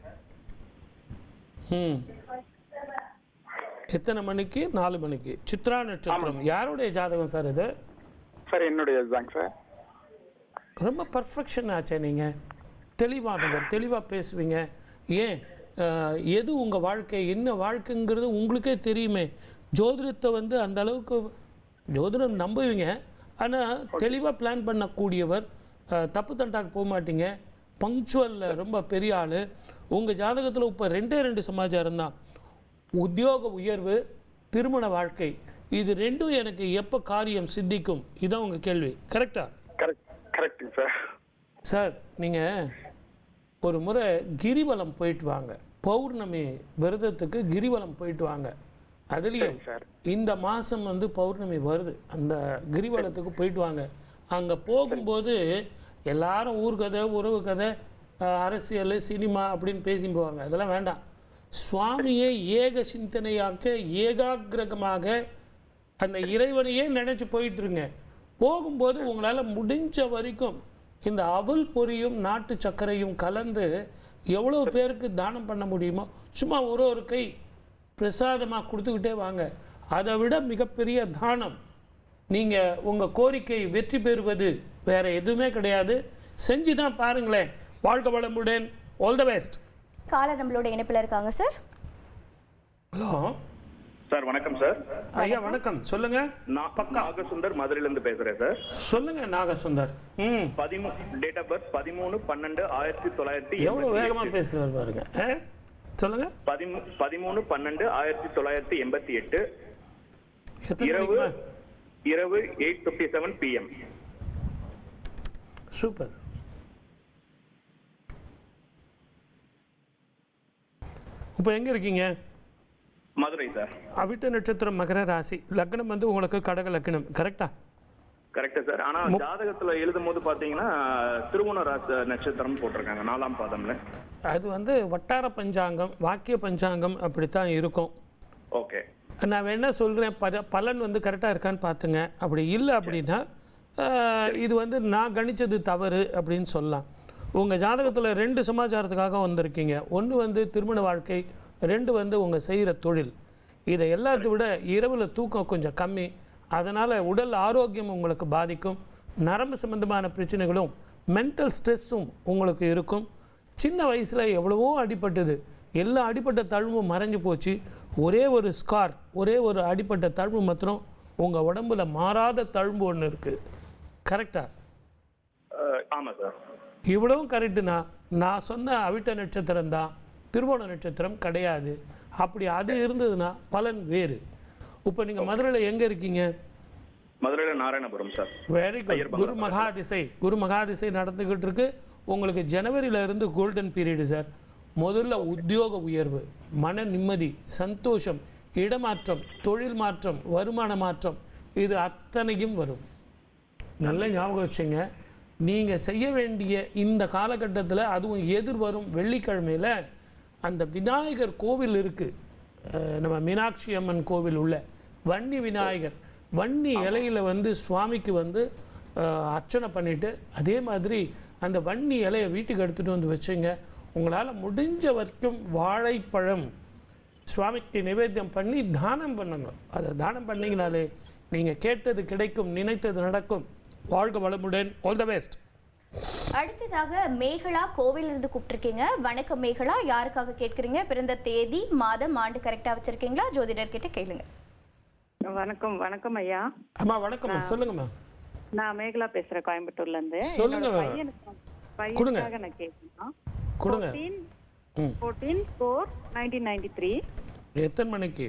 Speaker 2: எத்தனை மணிக்கு? 4 மணிக்கு. சித்ரா நட்சத்திரம். யாருடைய ஜாதகம் சார் இது?
Speaker 5: சார் என்னுடைய தாங்க சார்.
Speaker 2: ரொம்ப பர்ஃபெக்ஷன் ஆச்சே. நீங்கள் தெளிவானவர், தெளிவாக பேசுவீங்க. ஏன் எது உங்கள் வாழ்க்கை, என்ன வாழ்க்கைங்கிறது உங்களுக்கே தெரியுமே. ஜோதிடத்தை வந்து அந்த அளவுக்கு ஜோதிடம் நம்புவீங்க, ஆனால் தெளிவாக பிளான் பண்ணக்கூடியவர். தப்பு தண்டாக்கு போக மாட்டீங்க. பங்க்சுவலில் ரொம்ப பெரிய ஆள். உங்கள் ஜாதகத்தில் இப்போ 2 சமாச்சாரம் தான். உத்தியோக உயர்வு, திருமண வாழ்க்கை, இது 2ம் எனக்கு எப்போ காரியம் சித்திக்கும்? இதுதான் உங்கள் கேள்வி. கரெக்டா?
Speaker 5: கரெக்டுங்க சார்.
Speaker 2: சார், நீங்கள் ஒரு முறை கிரிவலம் போயிட்டு வாங்க. பௌர்ணமி விரதத்துக்கு கிரிவலம் போயிட்டு வாங்க. அதுலேயும் இந்த மாதம் வந்து பௌர்ணமி வருது, அந்த கிரிவலத்துக்கு போயிட்டு வாங்க. அங்கே போகும்போது எல்லாரும் ஊர் கதை, உறவு கதை, அரசியல், சினிமா அப்படின்னு பேசி போவாங்க. அதெல்லாம் வேண்டாம். சுவாமியை ஏக சிந்தனையாக்க, ஏகாகிரகமாக அந்த இறைவனையே நினச்சி போயிட்டுருங்க. போகும்போது உங்களால் முடிஞ்ச வரைக்கும் இந்த அவல் பொரியும் நாட்டு சர்க்கரையும் கலந்து எவ்வளோ பேருக்கு தானம் பண்ண முடியுமோ சும்மா ஒரு கை பிரசாதமாக கொடுத்துக்கிட்டே வாங்க. அதை விட மிகப்பெரிய தானம். நீங்கள் உங்கள் கோரிக்கை வெற்றி பெறுவது வேறு எதுவுமே கிடையாது. செஞ்சு தான் பாருங்களேன். வாழ்க வளமுடன். All the best.
Speaker 1: காலை நம்மளோட இணைப்பில் இருக்காங்க சார்.
Speaker 2: Hello
Speaker 7: sir. வணக்கம் சார்.
Speaker 2: ஐயா வணக்கம். சொல்லுங்க.
Speaker 7: நாகசுந்தர் மதுரையில இருந்து பேசுறேன் சார்.
Speaker 2: சொல்லுங்க நாகசுந்தர்.
Speaker 7: Date of birth 13/12/1900.
Speaker 2: எவ்வளவு வேகமா பேசுறாரு பாருங்க. சொல்லுங்க.
Speaker 7: 13/12/1988
Speaker 2: எத்தனை
Speaker 7: இரவு
Speaker 2: மணிக்குமா?
Speaker 7: 8:57 PM.
Speaker 2: சூப்பர். இப்போ எங்க இருக்கீங்க?
Speaker 7: மதுரை சார்.
Speaker 2: அவிட்ட நட்சத்திரம் மகர ராசி, லக்னம் வந்து உங்களுக்கு கடக லக்னம், கரெக்டா?
Speaker 7: கரெக்டா சார். ஆனா ஜாதகத்துல எழுதும் போது பாத்தீங்கன்னா திருவோண ராசி நட்சத்திரம் போட்டிருக்காங்க 4ஆம் பாதம்ல.
Speaker 2: அது வந்து வட்டார பஞ்சாங்கம், வாக்கிய பஞ்சாங்கம் அப்படித்தான் இருக்கும்.
Speaker 7: ஓகே.
Speaker 2: நான் வேணா சொல்கிறேன், பலன் வந்து கரெக்டாக இருக்கான்னு பார்த்துங்க. அப்படி இல்லை அப்படின்னா இது வந்து நான் கணிச்சது தவறு அப்படின்னு சொல்லலாம். உங்கள் ஜாதகத்தில் 2 சமாச்சாரத்துக்காக வந்திருக்கீங்க. ஒன்று வந்து திருமண வாழ்க்கை, 2 வந்து உங்கள் செய்கிற தொழில். இதை எல்லாத்தை விட இரவில் தூக்கம் கொஞ்சம் கம்மி, அதனால் உடல் ஆரோக்கியம் உங்களுக்கு பாதிக்கும். நரம்பு சம்பந்தமான பிரச்சனைகளும் மென்டல் ஸ்ட்ரெஸ்ஸும் உங்களுக்கு இருக்கும். சின்ன வயசில் எவ்வளவோ அடிபட்டது, எல்லா அடிப்பட்ட தழும்பும் மறைஞ்சு போச்சு. ஒரே ஒரு ஸ்கார், ஒரே ஒரு அடிப்பட்ட தழும்பு மாத்திரம் உங்கள் உடம்புல மாறாத தழும்பு ஒன்று இருக்குது. கரெக்டா?
Speaker 7: ஆமாம் சார்.
Speaker 2: இவ்வளவும் கரெக்டுனா நான் சொன்ன அவிட்ட நட்சத்திரம் தான், திருவோண நட்சத்திரம் கிடையாது. அப்படி அது இருந்ததுன்னா பலன் வேறு. இப்போ நீங்கள் மதுரையில் எங்கே இருக்கீங்க?
Speaker 7: மதுரையில் நாராயணபுரம் சார்.
Speaker 2: Very good. குரு மகாதிசை நடந்துக்கிட்டு இருக்கு. உங்களுக்கு ஜனவரியிலிருந்து கோல்டன் பீரியடு சார். முதல்ல உத்தியோக உயர்வு, மன நிம்மதி, சந்தோஷம், இடமாற்றம், தொழில் மாற்றம், வருமான மாற்றம், இது அத்தனையும் வரும். நல்ல ஞாபகம் வச்சுங்க. நீங்கள் செய்ய வேண்டிய இந்த காலகட்டத்தில், அதுவும் எதிர்வரும் வெள்ளிக்கிழமையில் அந்த விநாயகர் கோவில் இருக்குது, நம்ம மீனாட்சி அம்மன் கோவில் உள்ள வன்னி விநாயகர், வன்னி இலையில் வந்து சுவாமிக்கு வந்து அர்ச்சனை பண்ணிவிட்டு, அதே மாதிரி அந்த வன்னி இலையை வீட்டுக்கு எடுத்துகிட்டு வந்து வச்சுங்க. உங்களால் முடிஞ்ச வரைக்கும் வாழைப்பழம் சுவாமிக்கு நிவேத்தியம் பண்ணி தானம் பண்ணணும். அதை தானம் பண்ணிங்கனாலே நீங்கள் கேட்டது கிடைக்கும், நினைத்தது நடக்கும். வாழ்க வளமுடன். All the best.
Speaker 1: அடுத்ததாக மேகலா கோவிலிருந்து கூப்பிட்டுருக்கீங்க. வணக்கம் மேகலா, யாருக்காக கேட்குறீங்க? பிறந்த தேதி, மாதம், ஆண்டு கரெக்டாக வச்சுருக்கீங்களா? ஜோதிடர் கிட்ட கேளுங்க.
Speaker 8: வணக்கம். வணக்கம் ஐயா.
Speaker 2: அம்மா வணக்கம்மா, சொல்லுங்கம்மா.
Speaker 8: நான் மேகலா பேசுறேன், கோயம்புத்தூர்ல இருந்து.
Speaker 2: சொல்லுங்க.
Speaker 8: பையனுக்காக நான் கேட்கணும்.
Speaker 2: கொடுங்க.
Speaker 8: 14/4/1993
Speaker 2: எத்தனை மணிக்கு?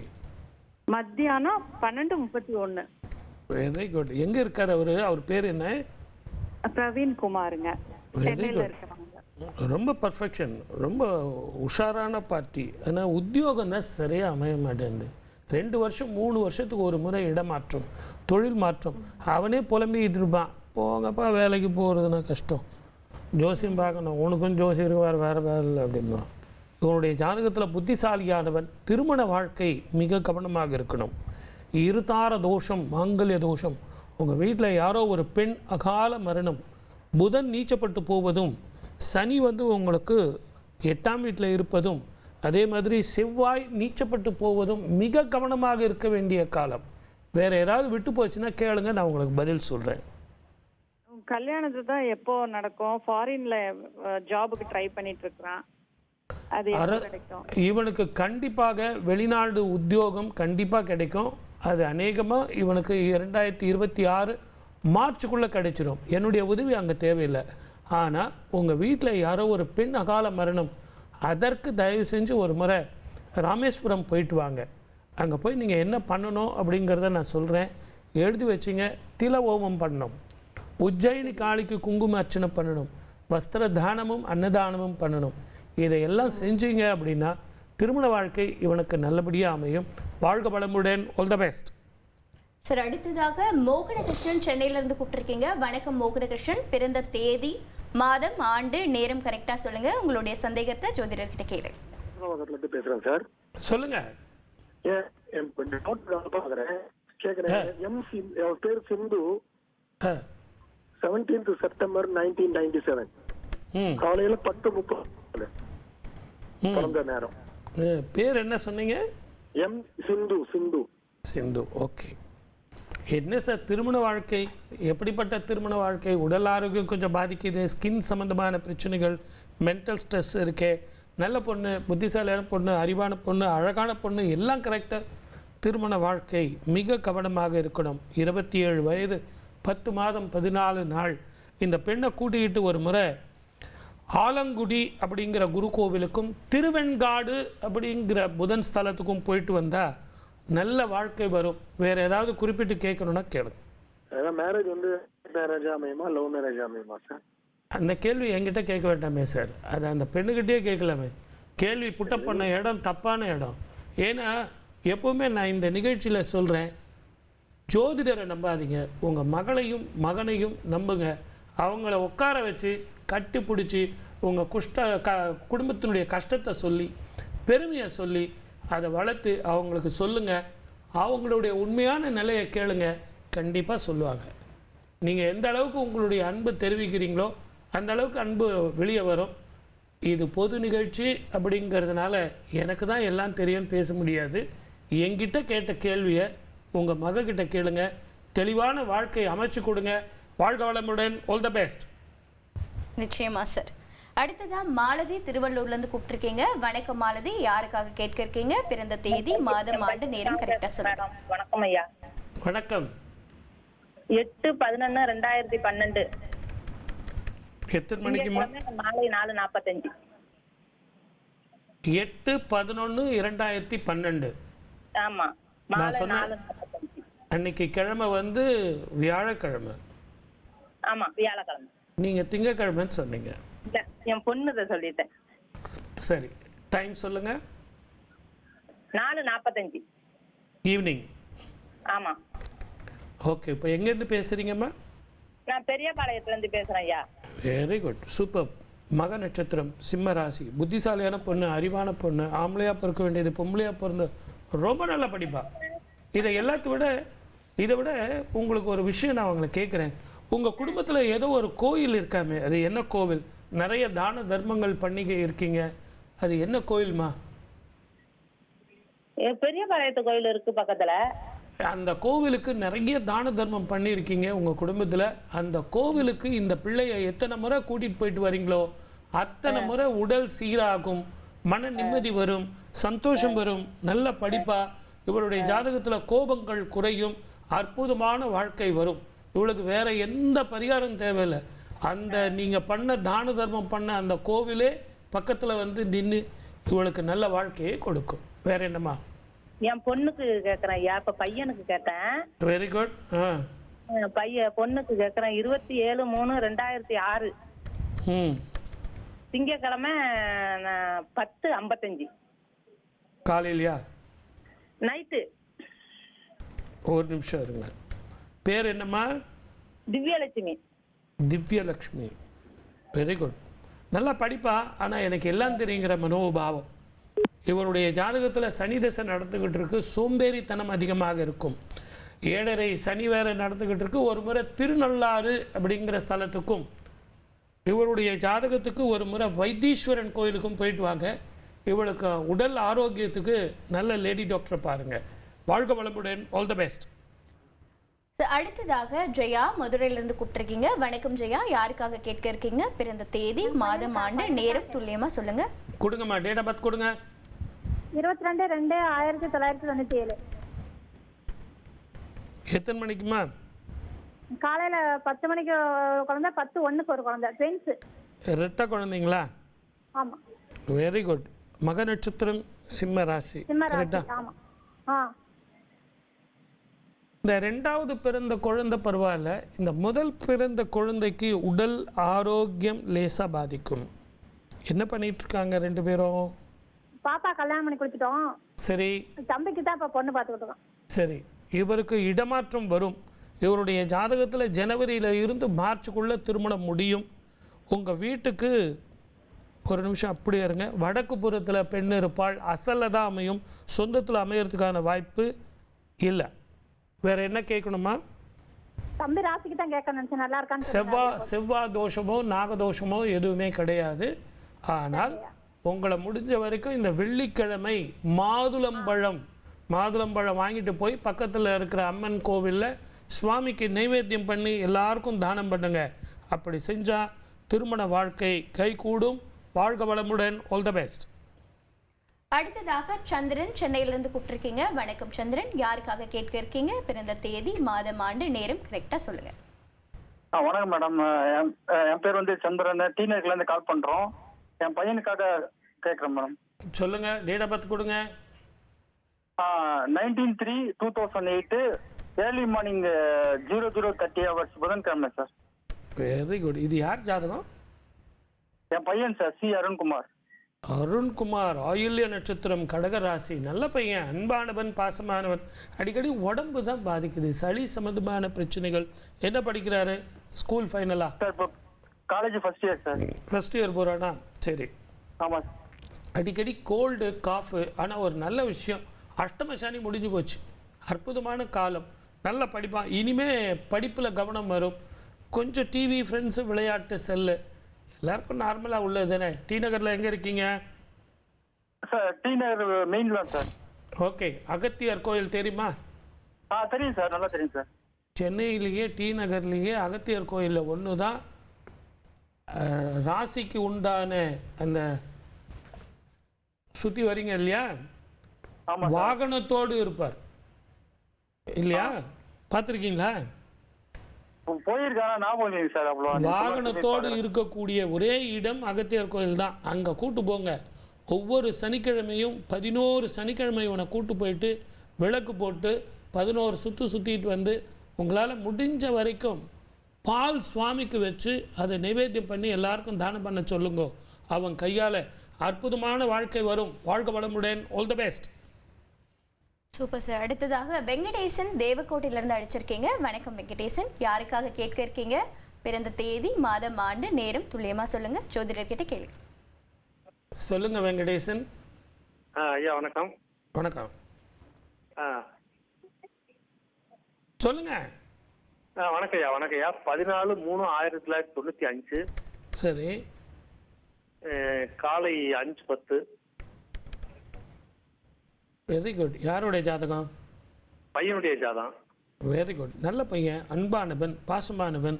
Speaker 8: மத்தியானம் 12:31.
Speaker 2: Very good. எங்கே இருக்கார் அவரு? அவர் பேர் என்ன?
Speaker 8: பிரவீன் குமாருங்க, சென்னையில் இருக்கிறாங்க.
Speaker 2: ரொம்ப பர்ஃபெக்ஷன், ரொம்ப உஷாரான பார்ட்டி. ஆனால் உத்தியோகம் தான் சரியாக அமைய மாட்டேங்குது. 2 வருஷம் 3 வருஷத்துக்கு ஒரு முறை இடமாற்றம், தொழில் மாற்றம். அவனே புலம்பிக்கிட்டு இருப்பான், போங்கப்பா வேலைக்கு போகிறதுனா கஷ்டம், ஜோசியம் பார்க்கணும், உனக்கும் ஜோசியம் இருக்குவார், வேறு வேலை இல்லை அப்படின்னா. இவனுடைய ஜாதகத்தில் புத்திசாலியானவன். திருமண வாழ்க்கை மிக கவனமாக இருக்கணும். இருதார தோஷம், மாங்கல்ய தோஷம், உங்கள் வீட்டில் யாரோ ஒரு பெண் அகால மரணம், புதன் நீச்சப்பட்டு போவதும், சனி வந்து உங்களுக்கு 8ஆம் வீட்டில் இருப்பதும், அதே மாதிரி செவ்வாய் நீச்சப்பட்டு போவதும் மிக கவனமாக இருக்க வேண்டிய காலம். வேறு ஏதாவது விட்டு போச்சுன்னா கேளுங்க, நான் உங்களுக்கு பதில் சொல்கிறேன்.
Speaker 8: கல்யாணத்து தான் எப்போ நடக்கும்? ஃபாரின்ல ஜாபுக்கு ட்ரை பண்ணிட்டு இருக்கிறான், அது எப்போ கிடைக்கும்?
Speaker 2: இவனுக்கு கண்டிப்பாக வெளிநாடு உத்தியோகம் கண்டிப்பாக கிடைக்கும். அது அநேகமாக இவனுக்கு 2026 மார்ச்சுக்குள்ளே கிடைச்சிடும். என்னுடைய உதவி அங்கே தேவையில்லை. ஆனால் உங்கள் வீட்டில் யாரோ ஒரு பெண் அகால மரணம், அதற்கு தயவு செஞ்சு ஒரு முறை ராமேஸ்வரம் போயிட்டு வாங்க. அங்கே போய் நீங்கள் என்ன பண்ணணும் அப்படிங்கிறத நான் சொல்கிறேன், எழுதி வச்சிங்க. தில ஓமம் பண்ணணும், உஜ்ஜயினி காளிக்கு குங்கும அர்ச்சனை பண்ணணும், வஸ்திர தானமும் அன்னதானமும் பண்ணணும். இதையெல்லாம் செஞ்சீங்க அப்படின்னா திருமண வாழ்க்கை இவனுக்கு நல்லபடியாக அமையும். வாழ்க வளமுடன். All the best.
Speaker 1: சார், அடுத்ததாக மோகனகிருஷ்ணன் சென்னையிலேருந்து கூப்பிட்டுருக்கீங்க. வணக்கம் மோகனகிருஷ்ணன். பிறந்த தேதி, மாதம், ஆண்டு, நேரம் கரெக்டாக சொல்லுங்கள். உங்களுடைய சந்தேகத்தை ஜோதிடர்கிட்ட கேளுங்க.
Speaker 5: பேசுகிறேன் சார்.
Speaker 2: சொல்லுங்க.
Speaker 5: பேர் சிந்து. 17th செப்டம்பர் 1997 காலையில் 10:30 பிறந்த நேரம்.
Speaker 2: பேர் என்ன சொன்னீங்க?
Speaker 5: எம் சிந்து. சிந்து.
Speaker 2: சிந்து. ஓகே. என்ன சார் திருமண வாழ்க்கை? எப்படிப்பட்ட திருமண வாழ்க்கை? உடல் ஆரோக்கியம் கொஞ்சம் பாதிக்குது, ஸ்கின் சம்மந்தமான பிரச்சனைகள், மென்டல் ஸ்ட்ரெஸ் இருக்கே. நல்ல பொண்ணு, புத்திசாலியான பொண்ணு, அறிவான பொண்ணு, அழகான பொண்ணு, எல்லாம் கரெக்டாக. திருமண வாழ்க்கை மிக கவனமாக இருக்கணும். 27 வயது 10 மாதம் 14 நாள். இந்த பெண்ணை கூட்டிக்கிட்டு ஒரு முறை ஆலங்குடி அப்படிங்கிற குரு கோவிலுக்கும் திருவெண்காடு அப்படிங்கிற புதன் ஸ்தலத்துக்கும் போயிட்டு வந்தால் நல்ல வாழ்க்கை வரும். வேறு ஏதாவது குறிப்பிட்டு கேட்கணுன்னா கேளுங்க.
Speaker 5: மேரேஜ் வந்து மேரேஜ் அமையுமா லவ் மேரேஜ் அமையுமா சார்?
Speaker 2: அந்த கேள்வி என்கிட்ட கேட்க வேண்டாமே சார், அது அந்த பெண்ணுக்கிட்டே கேட்கலாமே. கேள்வி புட்டப் பண்ண இடம் தப்பான இடம். ஏன்னா எப்போவுமே நான் இந்த நிகழ்ச்சியில் சொல்கிறேன், ஜோதிடரை நம்பாதீங்க, உங்கள் மகளையும் மகனையும் நம்புங்க. அவங்கள உட்கார வச்சு கட்டி பிடிச்சி உங்கள் குடும்பத்தினுடைய கஷ்டத்தை சொல்லி பெருமையை சொல்லி அதை வளர்த்து அவங்களுக்கு சொல்லுங்கள். அவங்களுடைய உண்மையான நிலையை கேளுங்க, கண்டிப்பாக சொல்லுவாங்க. நீங்கள் எந்த அளவுக்கு உங்களுடைய அன்பு தெரிவிக்கிறீங்களோ அந்த அளவுக்கு அன்பு வெளியே வரும். இது பொது நிகழ்ச்சி அப்படிங்கிறதுனால எனக்கு தான் எல்லாம் தெரியும்னு பேச முடியாது. என்கிட்ட கேட்ட கேள்வியை உங்கள் மகக்கிட்ட கேளுங்க, தெளிவான வாழ்க்கையை அமைச்சு கொடுங்க. வாழ்க வளமுடன். All the best.
Speaker 1: நிச்சயமா சார். அடுத்ததா மாலதி திருவள்ளூர்லேருந்து கூப்பிட்டுருக்கீங்க. வணக்கம் மாலதி, யாருக்காக கேட்க இருக்கீங்க? பிறந்த தேதி, மாதம், ஆண்டு, நேரம் கரெக்டாக சொல்லுங்க.
Speaker 3: வணக்கம் ஐயா.
Speaker 2: வணக்கம்.
Speaker 3: 8/11/2012.
Speaker 2: எத்தனை மணிக்குமா?
Speaker 3: மாலை 4:45.
Speaker 2: 8/11/2012.
Speaker 3: ஆமா,
Speaker 2: நான்
Speaker 3: மாலை
Speaker 2: சொன்னேன்
Speaker 3: 4:45.
Speaker 2: அன்னைக்கு கிழமை வந்து வியாழக்கிழமை.
Speaker 3: ஆமா, வியாழக்கிழமை.
Speaker 2: நீங்கள் திங்கக்கிழமைன்னு சொன்னீங்க.
Speaker 3: இல்ல, என் பொண்ணுத சொல்லிட்டேன்.
Speaker 2: சரி, டைம் சொல்லுங்கள்.
Speaker 3: 4:45
Speaker 2: ஈவினிங்.
Speaker 3: ஆமா.
Speaker 2: ஓகே, இப்போ எங்கேருந்து பேசுகிறீங்கம்மா?
Speaker 3: நான் பெரியபாளையத்துலேருந்து பேசுறேன் ஐயா.
Speaker 2: Very good, super. மக நட்சத்திரம், சிம்ம ராசி, புத்திசாலியான பொண்ணு, அறிவான பொண்ணு, ஆம்பளையாக பிறக்க வேண்டியது பொம்பளையாக பிறந்த ரொம்ப நல்லா படிப்பா. இதை விட உங்களுக்கு ஒரு விஷயம் நான் உங்களை கேட்குறேன். உங்கள் குடும்பத்தில் ஏதோ ஒரு கோயில் இருக்காமே, அது என்ன கோவில்? நிறைய தான தர்மங்கள் பண்ணிக்க இருக்கீங்க, அது என்ன கோயில்மா?
Speaker 3: பெரியபாளையத்து கோயில் இருக்கு பக்கத்துல.
Speaker 2: அந்த கோவிலுக்கு நிறைய தான தர்மம் பண்ணியிருக்கீங்க உங்கள் குடும்பத்தில். அந்த கோவிலுக்கு இந்த பிள்ளையை எத்தனை முறை கூட்டிகிட்டு போயிட்டு வரீங்களோ அத்தனை முறை உடல் சீராகும், மன நிம்மதி வரும், சந்தோஷம் வரும், நல்ல படிப்பா. இவளுடைய ஜாதகத்தில் கோபங்கள் குறையும், அற்புதமான வாழ்க்கை வரும். இவளுக்கு வேற எந்த பரிகாரம் தேவையில்லை. அந்த நீங்கள் பண்ண தான தர்மம் பண்ண அந்த கோவிலே பக்கத்தில் வந்து நின்று இவளுக்கு நல்ல வாழ்க்கையை கொடுக்கும். வேற என்னம்மா?
Speaker 3: என் பொண்ணுக்கு கேக்குறேன் ஐயா. இப்ப பையனுக்கு கேட்டேன்.
Speaker 2: Very good.
Speaker 3: பொண்ணுக்கு கேக்குறேன். 27/3/2006 திங்கக்கிழமை 10:55
Speaker 2: காலையிலையா?
Speaker 3: நைட்டு.
Speaker 2: ஒரு நிமிஷம் இருங்க. பேர் என்னம்மா?
Speaker 3: திவ்யலட்சுமி.
Speaker 2: திவ்யலக்ஷ்மி. Very good. நல்லா படிப்பா. ஆனால் எனக்கு எல்லாம் தெரியுங்கிற மனோபாவம். இவருடைய ஜாதகத்தில் சனி தசை நடந்துக்கிட்டு இருக்கு, சோம்பேறித்தனம் அதிகமாக இருக்கும். 7.5 சனி வேறு நடந்துக்கிட்டு இருக்கு. ஒரு முறை திருநள்ளாறு அப்படிங்கிற ஸ்தலத்துக்கும் இவருடைய ஜாதகத்துக்கு ஒரு முறை வைத்தீஸ்வரன் கோயிலுக்கும் போயிட்டு வாங்க. இவளுக்கு உடல் ஆரோக்கியத்துக்கு நல்ல லேடி டாக்டரை பாருங்கள். வாழ்க வளமுடன். All the best.
Speaker 1: அடுத்ததாக ஜெயா மதுரையிலிருந்து கூப்பிட்டுருக்கீங்க. வணக்கம் ஜெயா, யாருக்காக கேட்க இருக்கீங்க? பிறந்த தேதி, மாதம், ஆண்டு, நேரம் துல்லியமா சொல்லுங்க.
Speaker 2: கொடுங்கம்மா, டேட் ஆஃப் பர்த் கொடுங்க.
Speaker 9: 22/2/1997.
Speaker 2: எத்தனை மணிக்குமா?
Speaker 9: காலையில 10 மணிக்கு குழந்தை, 10:01 ஒரு குழந்தை, ட்வின்ஸ்.
Speaker 2: ரெட்ட குழந்தைங்களா?
Speaker 9: ஆமா.
Speaker 2: Very good. மக நட்சத்திரம், சிம்ம ராசி. கரெக்டா?
Speaker 9: ஆமா.
Speaker 2: இந்த ரெண்டாவது பிறந்த குழந்தை பரவாயில்ல, இந்த முதல் பிறந்த குழந்தைக்கு உடல் ஆரோக்கியம் லேசாக பாதிக்கும். என்ன பண்ணிட்டு இருக்காங்க ரெண்டு பேரும்?
Speaker 9: பாப்பா கல்யாணம் பண்ணி கொடுத்துட்டோம்.
Speaker 2: சரி.
Speaker 9: தம்பிக்கு தான் இப்போ பொண்ணு பார்த்துக்கிட்டு இருக்கோம்.
Speaker 2: சரி, இவருக்கு இடமாற்றம் வரும். இவருடைய ஜாதகத்தில் ஜனவரியில் இருந்து மார்ச்சுக்குள்ளே திருமணம் முடியும். உங்கள் வீட்டுக்கு ஒரு நிமிஷம் அப்படியே இருங்க. வடக்கு புறத்தில் பெண் இருப்பாள், அசலில் தான் அமையும், சொந்தத்தில் அமையறதுக்கான வாய்ப்பு இல்லை. வேற என்ன கேட்கணுமா?
Speaker 9: தம்பி ராசிக்கு தான் கேட்க நினைச்சேன். நல்லா இருக்கான்னு.
Speaker 2: செவ்வாய் தோஷமோ நாகதோஷமோ எதுவுமே கிடையாது. ஆனால் உங்களை முடிஞ்ச வரைக்கும் இந்த வெள்ளிக்கிழமை மாதுளம்பழம் வாங்கிட்டு போய் பக்கத்தில் இருக்கிற அம்மன் கோவிலில் சுவாமிக்கு நைவேத்தியம் பண்ணி எல்லாருக்கும் தானம் பண்ணுங்க. அப்படி செஞ்சால் திருமண வாழ்க்கை கைகூடும். வாழ்க வளமுடன். All the best.
Speaker 1: அடுத்ததாக சந்திரன் சென்னையிலிருந்து கூப்பிட்டுருக்கீங்க. வணக்கம் சந்திரன், யாருக்காக கேட்க இருக்கீங்க? பிறந்த தேதி, மாதம், ஆண்டு, நேரம் கரெக்டாக சொல்லுங்க.
Speaker 4: வணக்கம் மேடம். என் பேர் வந்து சந்திரன். டீனேஜ்லேருந்து கால் பண்ணுறோம். என் பையனுக்காக கேட்குறேன் மேடம்.
Speaker 2: சொல்லுங்க, டேட் ஆஃப் பர்த் கொடுங்க.
Speaker 4: 19/3/2008 ஏர்லி மார்னிங் 00:30 hours புதன்கிழமை சார்.
Speaker 2: Very good. இது யார் ஜாதகம்?
Speaker 4: என் பையன் சார், சி அருண்குமார்.
Speaker 2: அருண்குமார், ஆயுள்ய நட்சத்திரம், கடக ராசி. நல்ல பையன், அன்பானவன், பாசமானவன். அடிக்கடி உடம்பு தான் பாதிக்குது, சளி சம்பந்தமான பிரச்சனைகள். என்ன படிக்கிறாரு? ஸ்கூல் ஃபைனலா?
Speaker 4: சார் இப்போ college first year sir.
Speaker 2: First year போகிறானா? சரி.
Speaker 4: ஆமாம்.
Speaker 2: அடிக்கடி கோல்டு, காஃபு. ஆனால் ஒரு நல்ல விஷயம், அஷ்டம சனி முடிஞ்சு போச்சு. அற்புதமான காலம், நல்லா படிப்பான். இனிமே படிப்பில் கவனம் வரும். கொஞ்சம் டிவி, ஃப்ரெண்ட்ஸு, விளையாட்டு, செல்லு, எல்லாருக்கும் நார்மலாக உள்ளது தானே. டி நகரில் எங்கே இருக்கீங்க?
Speaker 4: சார் டி நகர் மெயின்ல சார்.
Speaker 2: ஓகே. அகத்தியர் கோயில் தெரியுமா?
Speaker 4: தெரியும் சார், நல்லா தெரியும் சார்.
Speaker 2: சென்னையிலேயே டி நகர்லேயே அகத்தியர் கோயிலில் ஒன்று தான் ராசிக்கு உண்டான அந்த சுற்றி வரீங்க இல்லையா, வாகனத்தோடு இருப்பார் இல்லையா, பார்த்துருக்கீங்களா?
Speaker 4: போயிருக்கானா? ஞாபகம் இல்லைங்க சார். அவ்வளோ
Speaker 2: வாகனத்தோடு இருக்கக்கூடிய ஒரே இடம் அகத்தியர் கோயில் தான். அங்கே கூட்டு போங்க. ஒவ்வொரு சனிக்கிழமையும் 11 சனிக்கிழமை உன்னை கூட்டு போயிட்டு விளக்கு போட்டு 11 சுற்றிட்டு வந்து உங்களால் முடிஞ்ச வரைக்கும் பால் சுவாமிக்கு வச்சு அதை நைவேத்தியம் பண்ணி எல்லாருக்கும் தானம் பண்ண சொல்லுங்க. அவன் கையால் அற்புதமான வாழ்க்கை வரும். வாழ்க்கை வளமுடன். All the best.
Speaker 1: Super sir. அடுத்ததாக வெங்கடேசன் தேவக்கோட்டையிலிருந்து அழைச்சிருக்கீங்க. வணக்கம் வெங்கடேசன். யாருக்காக கேட்க இருக்கீங்க? பிறந்த தேதி, மாதம், ஆண்டு, நேரம் துல்லியமாக சொல்லுங்க. ஜோதிடர்கிட்ட கேள்வி
Speaker 2: சொல்லுங்க வெங்கடேசன்.
Speaker 4: ஐயா வணக்கம்.
Speaker 2: வணக்கம். சொல்லுங்க.
Speaker 4: வணக்கம் ஐயா. வணக்கம் ஐயா. 14/3/1995.
Speaker 2: சரி.
Speaker 4: காலை 5:10.
Speaker 2: Very good. யாருடைய ஜாதகம்?
Speaker 4: பையனுடைய ஜாதகம்.
Speaker 2: Very good. நல்ல பையன், அன்பானவன், பாசமானவன்.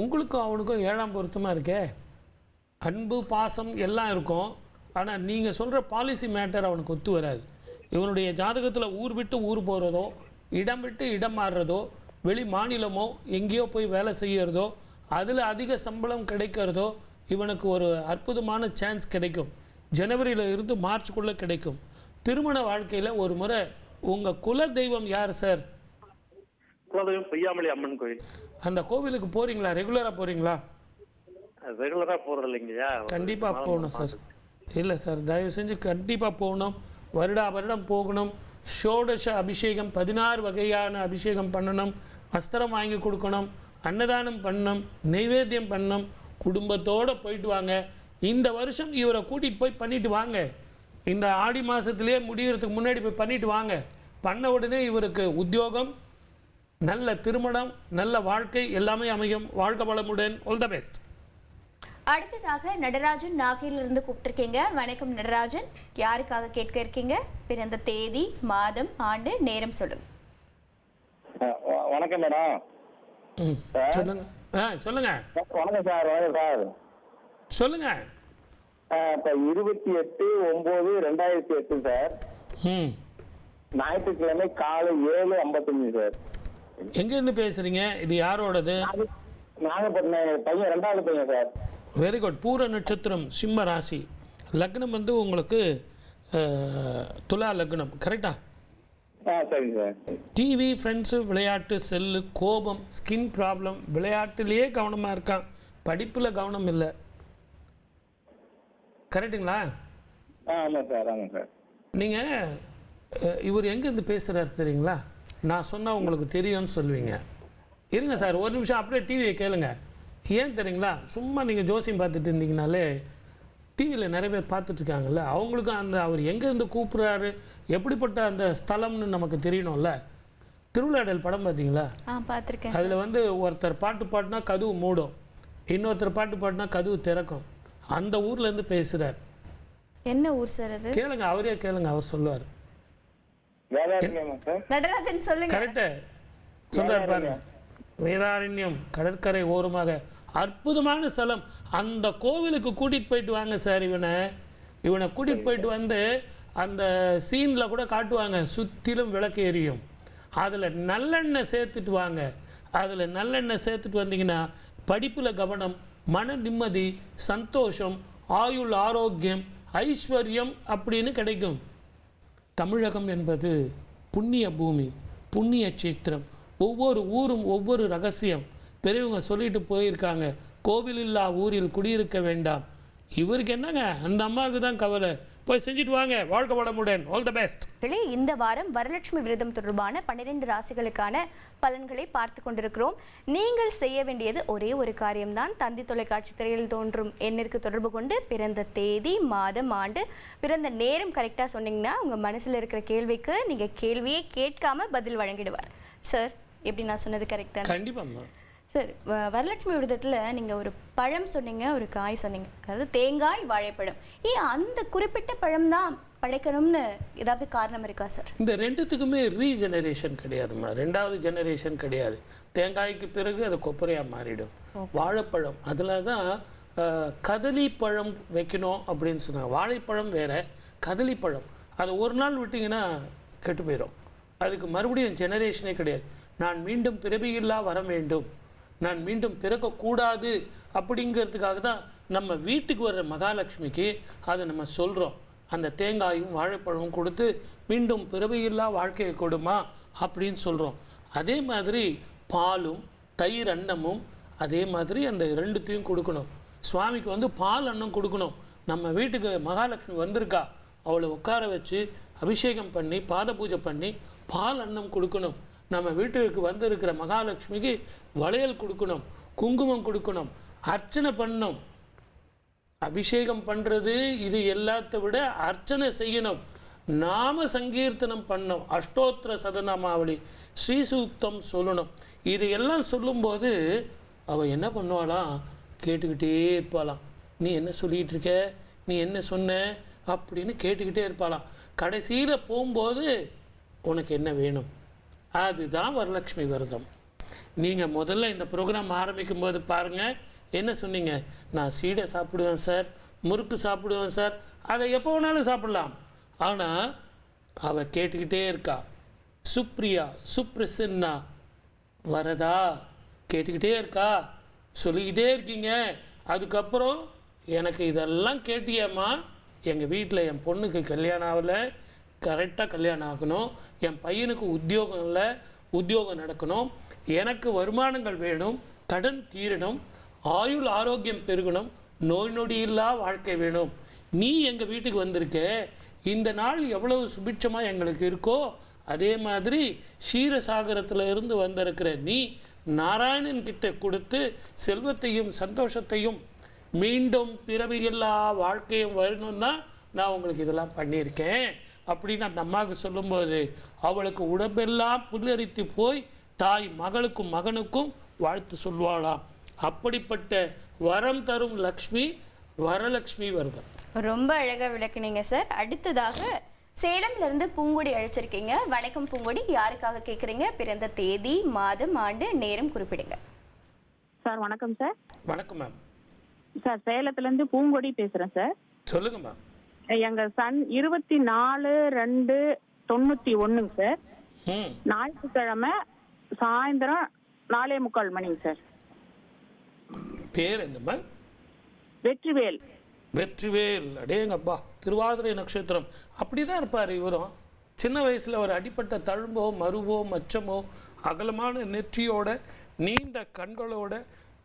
Speaker 2: உங்களுக்கும் அவனுக்கும் 7ஆம் பொருத்தமாக இருக்கே. அன்பு, பாசம் எல்லாம் இருக்கும். ஆனால் நீங்கள் சொல்கிற பாலிசி மேட்டர் அவனுக்கு ஒத்து வராது. இவனுடைய ஜாதகத்தில் ஊர் விட்டு ஊர் போகிறதோ, இடம் விட்டு இடம் மாறுறதோ, வெளி மாநிலமோ எங்கேயோ போய் வேலை செய்கிறதோ, அதில் அதிக சம்பளம் கிடைக்கிறதோ இவனுக்கு ஒரு அற்புதமான சான்ஸ் கிடைக்கும். ஜனவரியில் இருந்து மார்ச்சுக்குள்ளே கிடைக்கும். திருமண வாழ்க்கையில் ஒரு முறை உங்கள் குல தெய்வம் யார் சார்?
Speaker 4: குலதெய்வம் பொய்யாமலி அம்மன் கோயில்.
Speaker 2: அந்த கோவிலுக்கு போகிறீங்களா? ரெகுலராக போகிறீங்களா?
Speaker 4: ரெகுலராக போகிறது இல்லைங்கய்யா.
Speaker 2: கண்டிப்பாக போகணும் சார். இல்லை சார், தயவு செஞ்சு கண்டிப்பாக போகணும். வருடம் போகணும். ஷோடச அபிஷேகம், 16 வகையான அபிஷேகம் பண்ணணும். வஸ்திரம் வாங்கி கொடுக்கணும். அன்னதானம் பண்ணணும். நைவேத்தியம் பண்ணணும். குடும்பத்தோடு போயிட்டு வாங்க. இந்த வருஷம் இவரை கூட்டிகிட்டு போய் பண்ணிட்டு வாங்க. இந்த ஆடி மாதத்துலேயே முடிகிறதுக்கு முன்னாடி போய் பண்ணிட்டு வாங்க. பண்ண உடனே இவருக்கு உத்தியோகம், நல்ல திருமணம், நல்ல வாழ்க்கை எல்லாமே அமையும். வாழ்க்கை வளமுடன். All the best.
Speaker 1: அடுத்ததாக நடராஜன் நாகையிலிருந்து கூப்பிட்டுருக்கீங்க. வணக்கம் நடராஜன். யாருக்காக கேட்க இருக்கீங்க? பிறந்த தேதி, மாதம், ஆண்டு, நேரம் சொல்லுங்க.
Speaker 4: வணக்கம் மேடம்.
Speaker 2: சொல்லுங்க. சொல்லுங்க.
Speaker 4: வணக்கம் சார். வணக்கம் சார்.
Speaker 2: சொல்லுங்க.
Speaker 4: இப்போ 28/9/2008 சார். ஞாயிற்றுக்கிழமை காலை 7:55 சார்.
Speaker 2: எங்கேருந்து பேசுகிறீங்க? இது யாரோடது?
Speaker 4: நாகப்பட்டினம். பையன் 2வது பையன் சார்.
Speaker 2: Very good. பூர நட்சத்திரம், சிம்ம ராசி. லக்னம் வந்து உங்களுக்கு துலா லக்னம். கரெக்டா?
Speaker 4: சரிங்க சார்.
Speaker 2: டிவி, ஃப்ரெண்ட்ஸு, விளையாட்டு, செல்லு, கோபம், ஸ்கின் ப்ராப்ளம், விளையாட்டுலேயே கவனமாக இருக்கான், படிப்பில் கவனம் இல்லை. கரெக்டுங்களா?
Speaker 4: ஆமாம் சார். ஆமாம் சார்.
Speaker 2: நீங்கள் இவர் எங்கேருந்து பேசுகிறாரு தெரியுங்களா? நான் சொன்னால் உங்களுக்கு தெரியும்னு சொல்லுவீங்க. இருங்க சார், ஒரு நிமிஷம் அப்படியே டிவியை கேளுங்க. ஏன் தெரியுங்களா? சும்மா நீங்கள் ஜோசியம் பார்த்துட்டு இருந்தீங்கனாலே டிவியில் நிறைய பேர் பார்த்துட்ருக்காங்கல்ல, அவங்களுக்கும் அந்த அவர் எங்கேருந்து கூப்பிட்றாரு, எப்படிப்பட்ட அந்த ஸ்தலம்னு நமக்கு தெரியணும்ல. திருவிளையாடல் படம் பார்த்தீங்களா?
Speaker 1: பார்த்துருக்கேன்.
Speaker 2: அதில் வந்து ஒருத்தர் பாட்டு பாடினா கதவு மூடும், இன்னொருத்தர் பாட்டு பாடினா கதவு திறக்கும். அந்த ஊர்லேருந்து பேசுகிறார்.
Speaker 1: என்ன ஊர் சார் அது?
Speaker 2: கேளுங்க, அவரே கேளுங்க, அவர் சொல்லுவார்.
Speaker 1: நடராஜன் சொல்லுங்க.
Speaker 2: கரெக்டு சொல்கிறார் பாருங்க. வேதாரண்யம், கடற்கரை ஓரமாக அற்புதமான ஸ்தலம். அந்த கோவிலுக்கு கூட்டிகிட்டு போயிட்டு வாங்க சார். இவனை கூட்டிகிட்டு போயிட்டு வந்து அந்த சீனில் கூட காட்டுவாங்க, சுற்றிலும் விளக்கு எரியும், அதில் நல்லெண்ணெய் சேர்த்துட்டு வாங்க. அதில் நல்லெண்ணெய் சேர்த்துட்டு வந்தீங்கன்னா படிப்பில் கவனம், மன நிம்மதி, சந்தோஷம், ஆயுள் ஆரோக்கியம், ஐஸ்வர்யம் அப்படின்னு கிடைக்கும். தமிழகம் என்பது புண்ணிய பூமி, புண்ணிய சித்திரம். ஒவ்வொரு ஊரும் ஒவ்வொரு ரகசியம். பெரியவங்க சொல்லிட்டு போயிருக்காங்க, கோவில் இல்லா ஊரில் குடியிருக்க வேண்டாம். இவருக்கு என்னங்க, அந்த அம்மாவுக்கு தான் கவலை. போய் செஞ்சுட்டு வாங்க. வாழ்க்கை வளமுடன். All the best.
Speaker 1: இந்த வாரம் வரலட்சுமி விரதம் தொடர்பான 12 ராசிகளுக்கான பலன்களை பார்த்து கொண்டிருக்கிறோம். நீங்கள் செய்ய வேண்டியது ஒரே ஒரு காரியம்தான். தந்தி தொலைக்காட்சி திரையில் தோன்றும் எண்ணிற்கு தொடர்பு கொண்டு பிறந்த தேதி, மாதம், ஆண்டு, பிறந்த நேரம் கரெக்டாக சொன்னீங்கன்னா உங்கள் மனசில் இருக்கிற கேள்விக்கு நீங்கள் கேள்வியே கேட்காம பதில் வழங்கிடுவார். சார், எப்படி நான் சொன்னது கரெக்டா?
Speaker 2: கண்டிப்பாம்மா.
Speaker 1: சார், வரலட்சுமி விரதத்தில் நீங்கள் ஒரு பழம் சொன்னீங்க, ஒரு காய் சொன்னீங்க, அதாவது தேங்காய், வாழைப்பழம். ஏன் அந்த குறிப்பிட்ட பழம் தான் படைக்கணும்னு ஏதாவது காரணம் இருக்கா சார்?
Speaker 2: இந்த ரெண்டுத்துக்குமே ரீஜெனரேஷன் கிடையாதுமா, ரெண்டாவது ஜெனரேஷன் கிடையாது. தேங்காய்க்கு பிறகு அது கொப்பரையாக மாறிடும். வாழைப்பழம் அதில் தான் கதலி பழம் வைக்கணும் அப்படின்னு சொன்னாங்க. வாழைப்பழம் வேற, கதலி பழம் அதை ஒரு நாள் விட்டிங்கன்னா கெட்டு போயிடும். அதுக்கு மறுபடியும் ஜெனரேஷனே கிடையாது. நான் மீண்டும் பிறவியில்லா வர வேண்டும், நான் மீண்டும் பிறக்கக்கூடாது அப்படிங்கிறதுக்காக தான் நம்ம வீட்டுக்கு வர்ற மகாலட்சுமிக்கு அதை நம்ம சொல்கிறோம். அந்த தேங்காயும் வாழைப்பழமும் கொடுத்து மீண்டும் பிறவியில்லா வாழ்க்கையை கொடுமா அப்படின்னு சொல்கிறோம். அதே மாதிரி பாலும் தயிர் அன்னமும் அதே மாதிரி அந்த ரெண்டுத்தையும் கொடுக்கணும். சுவாமிக்கு வந்து பால் அன்னம் கொடுக்கணும். நம்ம வீட்டுக்கு மகாலட்சுமி வந்திருக்கா, அவளை உட்கார வச்சு அபிஷேகம் பண்ணி பாத பூஜை பண்ணி பால் அன்னம் கொடுக்கணும். நம்ம வீட்டுக்கு வந்திருக்கிற மகாலட்சுமிக்கு வளையல் கொடுக்கணும், குங்குமம் கொடுக்கணும், அர்ச்சனை பண்ணணும். அபிஷேகம் பண்ணுறது இது எல்லாத்த விட அர்ச்சனை செய்யணும். நாம சங்கீர்த்தனம் பண்ணணும், அஷ்டோத்திர சதநாமாவளி, ஸ்ரீசூக்தம் சொல்லணும். இது எல்லாம் சொல்லும்போது அவள் என்ன பண்ணுவாளாம், கேட்டுக்கிட்டே இருப்பாளாம். நீ என்ன சொல்லிகிட்டு இருக்க, நீ என்ன சொன்ன அப்படின்னு கேட்டுக்கிட்டே இருப்பாளாம். கடைசியில் போகும்போது உனக்கு என்ன வேணும், அதுதான் வரலட்சுமி விரதம். நீங்கள் முதல்ல இந்த ப்ரோக்ராம் ஆரம்பிக்கும் போது பாருங்கள், என்ன சொன்னீங்க, நான் சீடை சாப்பிடுவேன் சார், முறுக்கு சாப்பிடுவேன் சார். அதை எப்போ வேணாலும் சாப்பிடலாம். ஆனால் அவள் கேட்டுக்கிட்டே இருக்கா. சுப்ரியா, சுப்ரசன்னா, வரதா கேட்டுக்கிட்டே இருக்கா, சொல்லிக்கிட்டே இருக்கீங்க. அதுக்கப்புறம் எனக்கு இதெல்லாம் கேட்டியம்மா, எங்கள் வீட்டில் என் பொண்ணுக்கு கல்யாணம் ஆகலை, கரெக்டாக கல்யாணம் ஆகணும், என் பையனுக்கு உத்தியோகம் இல்லை, உத்தியோகம் நடக்கணும், எனக்கு வருமானங்கள் வேணும், கடன் தீரணும், ஆயுள் ஆரோக்கியம் பெருகணும், நோய் நொடி இல்லா வாழ்க்கை வேணும். நீ எங்கள் வீட்டுக்கு வந்திருக்க, இந்த நாள் எவ்வளவு சுபிட்சமாக எங்களுக்கு இருக்கோ அதே மாதிரி க்ஷீரசாகரத்தில் இருந்து வந்திருக்கிற நீ நாராயணன் கிட்ட கொடுத்து செல்வத்தையும் சந்தோஷத்தையும் மீண்டும் பிறவியில்லா வாழ்க்கையும் வரணும்னா நான் உங்களுக்கு இதெல்லாம் பண்ணியிருக்கேன் அப்படின்னு அந்த அம்மாவுக்கு சொல்லும்போது அவளுக்கு உடம்பெல்லாம் புல்லரித்து போய் தாய் மகளுக்கும் மகனுக்கும் வாழ்த்து சொல்வாளாம். அப்படிப்பட்ட வரம் தரும் லக்ஷ்மி வரலட்சுமி விரதம்.
Speaker 1: ரொம்ப அழகாக விளக்குனீங்க சார். அடுத்ததாக சேலம்ல இருந்து பூங்கொடி அழைச்சிருக்கீங்க. வணக்கம் பூங்கொடி, யாருக்காக கேட்குறீங்க? பிறந்த தேதி, மாதம், ஆண்டு, நேரம் குறிப்பிடுங்க.
Speaker 6: சார் வணக்கம் சார்.
Speaker 2: வணக்கம் மேம்.
Speaker 6: சார் சேலத்துலேருந்து பூங்கொடி பேசுகிறேன் சார்.
Speaker 2: சொல்லுங்க மேம்.
Speaker 6: எங்கள் சன் 24/2/91 சார். ஞாயிற்றுக்கிழமை சாயந்தரம் 4:45 மணிங்க சார்.
Speaker 2: பேர் என்னம்மா?
Speaker 6: வெற்றிவேல்.
Speaker 2: வெற்றிவேல், அடேங்கப்பா, திருவாதிரை நட்சத்திரம். அப்படி தான் இருப்பார் இவரும். சின்ன வயசில் ஒரு அடிப்பட்ட தழும்போ மருவோ மச்சமோ அகலமான நெற்றியோட நீண்ட கண்களோட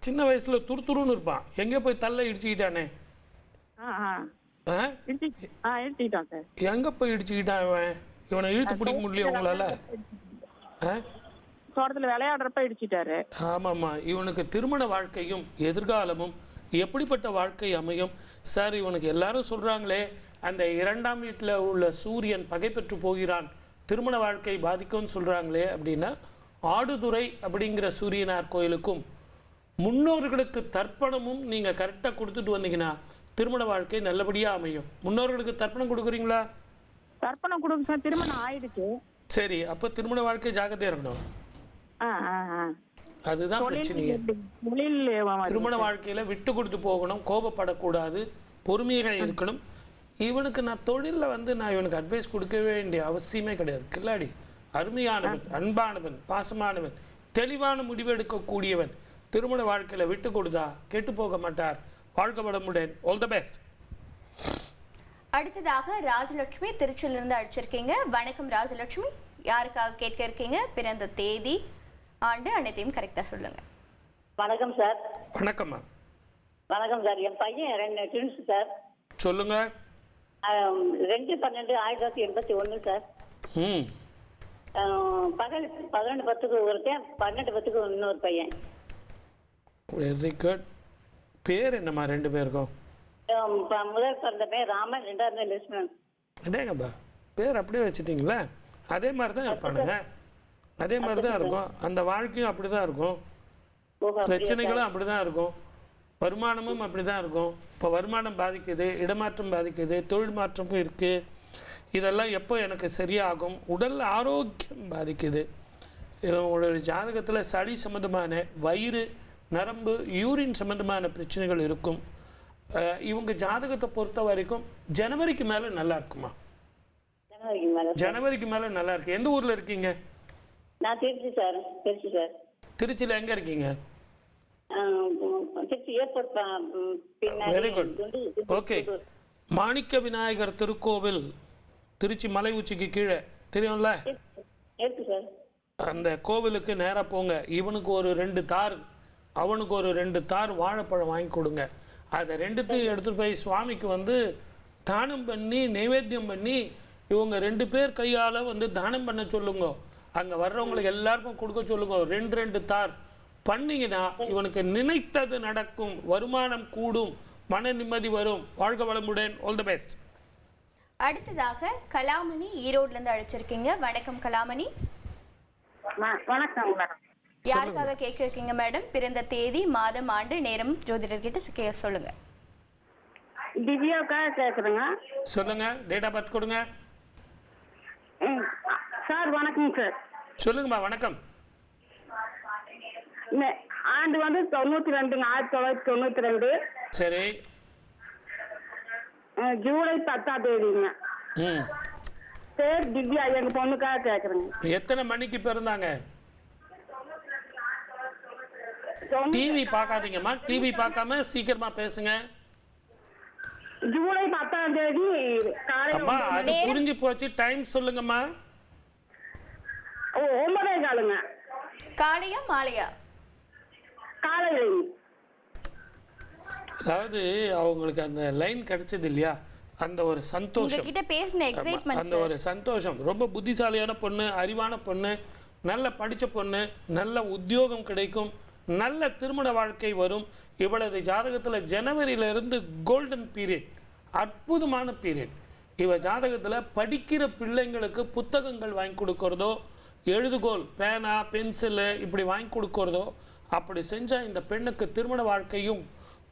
Speaker 2: சின்ன வயசில் துருத்துருன்னு இருப்பான். எங்கே போய் தள்ள இடிச்சுக்கிட்டானே?
Speaker 6: இடிச்சுக்கிட்டான் சார்.
Speaker 2: எங்கே போய் இடிச்சுக்கிட்டான் இவன்? இவனை இழுத்து பிடிக்க முடியல உங்களால?
Speaker 6: தோட்டத்தில் விளையாடுறப்ப இடிச்சிட்டாரு.
Speaker 2: ஆமாம்மா, இவனுக்கு திருமண வாழ்க்கையும் எதிர்காலமும் எப்படிப்பட்ட வாழ்க்கை அமையும் சார்? இவனுக்கு எல்லாரும் சொல்கிறாங்களே, அந்த 2ஆம் வீட்டில் உள்ள சூரியன் பகை பெற்று போகிறான், திருமண வாழ்க்கை பாதிக்கும்னு சொல்கிறாங்களே. அப்படின்னா ஆடுதுறை அப்படிங்கிற சூரியனார் கோயிலுக்கும் முன்னோர்களுக்கு தர்ப்பணமும் நீங்கள் கரெக்டாக கொடுத்துட்டு வந்தீங்கன்னா திருமண வாழ்க்கை நல்லபடியாக அமையும். முன்னோர்களுக்கு தர்ப்பணம் கொடுக்குறீங்களா?
Speaker 6: தர்ப்பணம் கொடுங்க சார். திருமணம் ஆயிடுச்சு.
Speaker 2: சரி, அப்போ திருமண வாழ்க்கை ஜாக்கிரதையாக இருக்கணும். அதுதான் பிரச்சனையே. திருமண வாழ்க்கையில விட்டு கொடுத்து போகணும், கோபப்படக்கூடாது, பொறுமையாக இருக்கணும். இவனுக்கு நான் தொழிலில் நான் இவனுக்கு அட்வைஸ் கொடுக்க வேண்டிய அவசியமே கிடையாது. கில்லாடி, அருமையானவன், அன்பானவன், பாசமானவன், தெளிவான முடிவு எடுக்கக்கூடியவன். திருமண வாழ்க்கையில் விட்டு கொடுத்தா கெட்டு போக மாட்டார். வாழ்க்கை வளமுடன். All the best.
Speaker 1: அடுத்ததாக ராஜலட்சுமி திருச்சியிலிருந்து அழைச்சிருக்கீங்க. வணக்கம் ராஜலட்சுமி. யாருக்காக கேட்க இருக்கீங்க? பிறந்த தேதி, ஆண்டு அனைத்தையும் கரெக்டாக சொல்லுங்க.
Speaker 10: வணக்கம் சார்.
Speaker 2: வணக்கம்மா.
Speaker 10: வணக்கம் சார். என் பையன் 2 ட்வின்ஸ் சார்.
Speaker 2: சொல்லுங்க.
Speaker 10: 2/12/1981 சார். பகல் 11:10க்கு ஒருத்தன், 12:10க்கு இன்னொரு பையன்.
Speaker 2: Very good. பேர் என்னம்மா 2 பேருக்கும்?
Speaker 10: முதல் பிறந்த பேர் ராமன், 2வது பேர் லட்சுமணன்.
Speaker 2: அடேங்கப்பா, பேர் அப்படியே வச்சுட்டிங்களா? அதே மாதிரி தான் இருப்பானுங்க, அதே மாதிரி தான் இருக்கும். அந்த வாழ்க்கையும் அப்படி தான் இருக்கும், பிரச்சனைகளும் அப்படி தான் இருக்கும், வருமானமும் அப்படி தான் இருக்கும். இப்போ வருமானம் பாதிக்குது, இடமாற்றம் பாதிக்குது, தொழில் மாற்றமும் இருக்குது. இதெல்லாம் எப்போ எனக்கு சரியாகும்? உடல் ஆரோக்கியம் பாதிக்குது. உங்களுடைய ஜாதகத்தில் சளி சம்மந்தமான, வயிறு, நரம்பு, யூரின் சம்மந்தமான பிரச்சனைகள் இருக்கும். இவங்க ஜாதகத்தை பொறுத்த வரைக்கும் ஜனவரிக்கு மேலே நல்லா இருக்குமா? ஜனவரிக்கு மேலே நல்லா இருக்கு. எந்த ஊரில் இருக்கீங்க?
Speaker 10: நான் திருச்சி சார். திருச்சி சார்.
Speaker 2: திருச்சியில் எங்கே இருக்கீங்க?
Speaker 10: திருச்சி ஏர்போர்ட் பின்னாடி.
Speaker 2: Very good. ஓகே. மாணிக்க விநாயகர் திருக்கோவில் திருச்சி மலை உச்சிக்கு கீழே தெரியும்ல? அந்த கோவிலுக்கு நேராக போங்க. இவனுக்கு ஒரு 2 தார், அவனுக்கு ஒரு 2 தார் வாழைப்பழம் வாங்கி கொடுங்க. அதை 2த்தையும் எடுத்துகிட்டு போய் சுவாமிக்கு தானம் பண்ணி நைவேத்தியம் பண்ணி இவங்க 2 பேர் கையால் தானம் பண்ண சொல்லுங்க. அங்கே வர்றவங்களுக்கு எல்லாருக்கும் கொடுக்க சொல்லுங்க. 2 தார் பண்ணிங்கன்னா இவனுக்கு நினைத்தது நடக்கும், வருமானம் கூடும், மன நிம்மதி வரும். வாழ்க வளமுடன். All the best.
Speaker 1: அடுத்ததாக கலாமணி ஈரோட்லேருந்து அழைச்சிருக்கீங்க. வணக்கம் கலாமணி.
Speaker 6: வணக்கம் மேடம்.
Speaker 1: யாருக்காக கேட்க இருக்கீங்க மேடம்? பிறந்த தேதி, மாதம், ஆண்டு, நேரம் ஜோதிடர்கிட்ட சொல்லுங்க.
Speaker 6: திவ்யாவுக்காக கேட்குறேங்க.
Speaker 2: சொல்லுங்க. டேட் ஆஃப் பர்த் கொடுங்க.
Speaker 6: சார் வணக்கம் சார்.
Speaker 2: சொல்லுங்கம்மா. வணக்கம்.
Speaker 6: ஆண்டு 92, 1992.
Speaker 2: சரி.
Speaker 6: ஜூலை 10ஆம் தேதிங்க. பேர் திவ்யா. எங்க பொண்ணுக்காக கேட்குறேங்க.
Speaker 2: எத்தனை மணிக்கு பிறந்தாங்க? டிவி பார்க்காதீங்கம்மா, டிவி பார்க்காம சீக்கிரமா பேசுங்க.
Speaker 6: ஜூலை 10ஆம் தேதி
Speaker 2: அம்மா, அது புரிஞ்சு போச்சு. டைம் சொல்லுங்கம்மா.
Speaker 6: 9:15.
Speaker 1: காலையா மாலையா?
Speaker 6: காலையில்.
Speaker 2: அதாவது அவங்களுக்கு அந்த லைன் கிடைச்சது இல்லையா, அந்த ஒரு சந்தோஷம், அந்த ஒரு சந்தோஷம். ரொம்ப புத்திசாலியான பொண்ணு, அறிவான பொண்ணு, நல்ல படித்த பொண்ணு, நல்ல உத்தியோகம் கிடைக்கும், நல்ல திருமண வாழ்க்கை வரும். இவளது ஜாதகத்தில் ஜனவரியிலிருந்து கோல்டன் பீரியட், அற்புதமான பீரியட். இவ ஜாதகத்தில் படிக்கிற பிள்ளைங்களுக்கு புத்தகங்கள் வாங்கி கொடுக்கறதோ, எழுதுகோல், பேனா, பென்சிலு இப்படி வாங்கி கொடுக்கறதோ, அப்படி செஞ்சால் இந்த பெண்ணுக்கு திருமண வாழ்க்கையும்